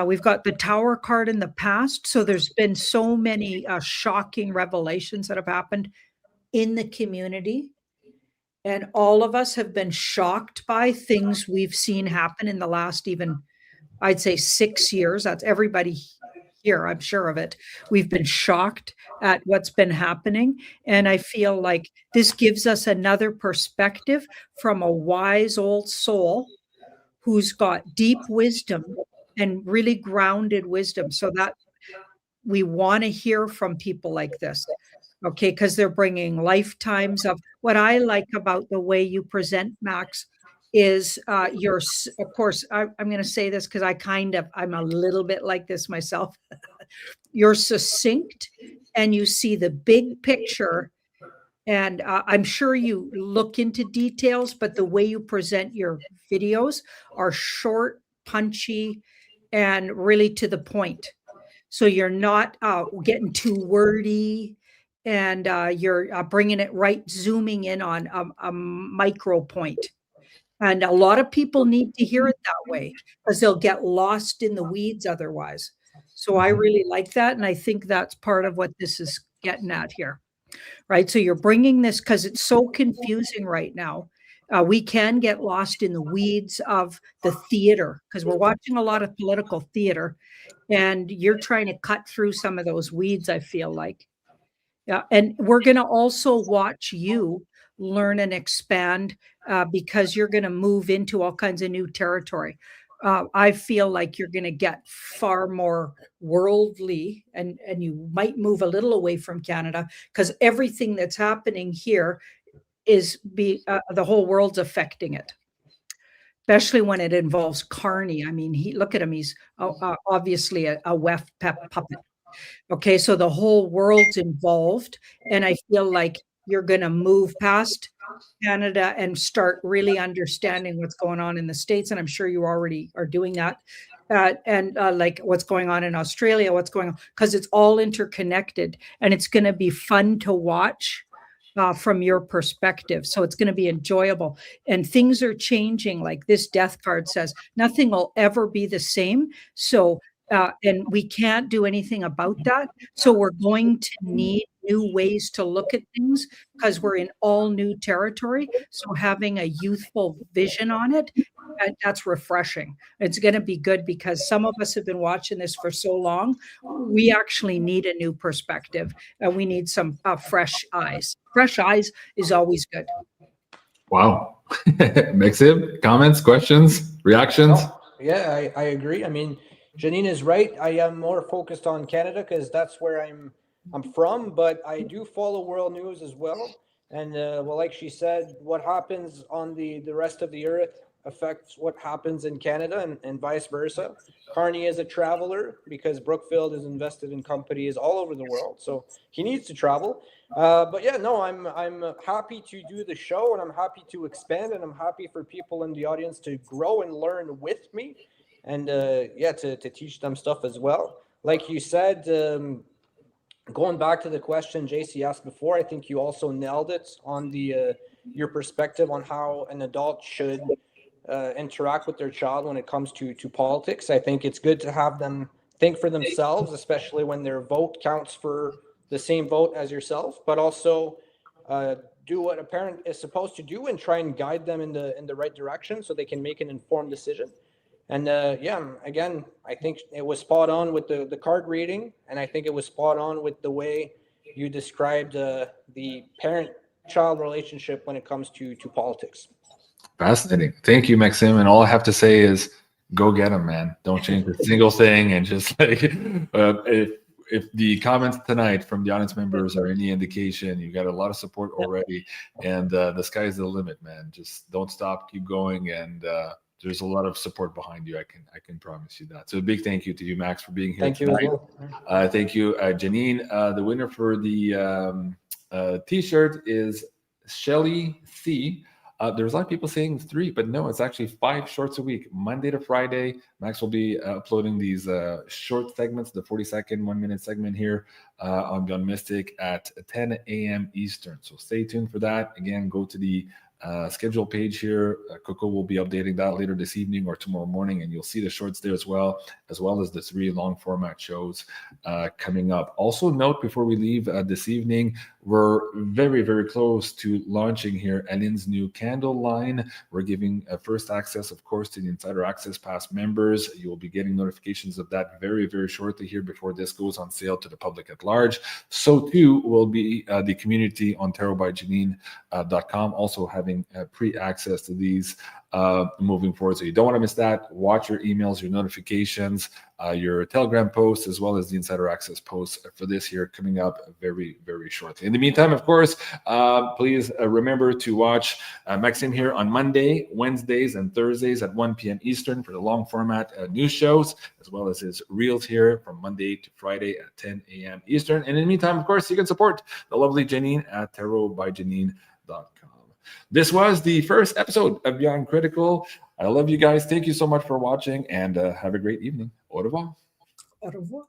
We've got the Tower card in the past. So there's been so many shocking revelations that have happened in the community. And all of us have been shocked by things we've seen happen in the last, even, I'd say, 6 years. That's everybody here, I'm sure of it. We've been shocked at what's been happening. And I feel like this gives us another perspective from a wise old soul who's got deep wisdom and really grounded wisdom, so that we want to hear from people like this. Okay, because they're bringing lifetimes of what I like about the way you present, Max, is of course, I'm going to say this because I'm a little bit like this myself. You're succinct and you see the big picture. And I'm sure you look into details, but the way you present your videos are short, punchy, and really to the point. So you're not getting too wordy, and you're bringing it right, zooming in on a micro point. And a lot of people need to hear it that way because they'll get lost in the weeds otherwise. So I really like that. And I think that's part of what this is getting at here, right? So you're bringing this because it's so confusing right now. We can get lost in the weeds of the theater because we're watching a lot of political theater, and you're trying to cut through some of those weeds, I feel like. Yeah, and we're going to also watch you learn and expand because you're going to move into all kinds of new territory. I feel like you're going to get far more worldly, and you might move a little away from Canada because everything that's happening here is the whole world's affecting it, especially when it involves Carney. I mean, look at him. He's obviously a WEF puppet. Okay, so the whole world's involved, and I feel like you're going to move past Canada and start really understanding what's going on in the States, and I'm sure you already are doing that. And like what's going on in Australia, what's going on, because it's all interconnected, and it's going to be fun to watch from your perspective. So it's going to be enjoyable. And things are changing. Like this death card says, nothing will ever be the same. So, and we can't do anything about that. So we're going to need new ways to look at things because we're in all new territory. So having a youthful vision on it, that's refreshing. It's going to be good because some of us have been watching this for so long. We actually need a new perspective. We need some fresh eyes. Fresh eyes is always good. Wow. Maxim, comments, questions, reactions? No, yeah, I agree. I mean, Janine is right. I am more focused on Canada because that's where I'm from, but I do follow world news as well. And well, like she said, what happens on the rest of the earth affects what happens in Canada and vice versa. Carney is a traveler because Brookfield is invested in companies all over the world, so he needs to travel. But yeah, no, I'm happy to do the show, and I'm happy to expand, and I'm happy for people in the audience to grow and learn with me, and yeah, to teach them stuff as well. Like you said, going back to the question JC asked before, I think you also nailed it on the your perspective on how an adult should interact with their child when it comes to politics. I think it's good to have them think for themselves, especially when their vote counts for the same vote as yourself, but also do what a parent is supposed to do and try and guide them in the right direction so they can make an informed decision. And yeah, again, I think it was spot on with the card reading, and I think it was spot on with the way you described the parent-child relationship when it comes to politics. Fascinating. Thank you, Maxim. And all I have to say is go get them, man. Don't change a single thing. And just like, if the comments tonight from the audience members are any indication, you got a lot of support already. And the sky's the limit, man. Just don't stop, keep going. And there's a lot of support behind you. I can promise you that. So a big thank you to you, Max, for being here Thank tonight. you. Thank you, Janine. The winner for the T-shirt is Shelly C. There's a lot of people saying 3, but no, it's actually 5 shorts a week, Monday to Friday. Max will be uploading these short segments, the 40-second, 1-minute segment here on Beyond Mystic at 10 a.m. Eastern. So stay tuned for that. Again, go to the schedule page here. Coco will be updating that later this evening or tomorrow morning, and you'll see the shorts there as well as the 3 long format shows coming up. Also note before we leave this evening, we're very, very close to launching here Aline's new candle line. We're giving first access, of course, to the Insider Access Pass members. You will be getting notifications of that very, very shortly here before this goes on sale to the public at large. So too will be the community on tarotbyjanine.com also having pre-access to these moving forward. So you don't want to miss that. Watch your emails, your notifications, your Telegram posts, as well as the Insider Access posts for this here coming up very, very shortly. In the meantime, of course, please remember to watch Maxime here on Monday, Wednesdays, and Thursdays at 1 p.m. Eastern for the long format news shows, as well as his reels here from Monday to Friday at 10 a.m. Eastern. And in the meantime, of course, you can support the lovely Janine at tarotbyjanine.com. This was the first episode of Beyond Critical. I love you guys. Thank you so much for watching, and have a great evening. Au revoir. Au revoir.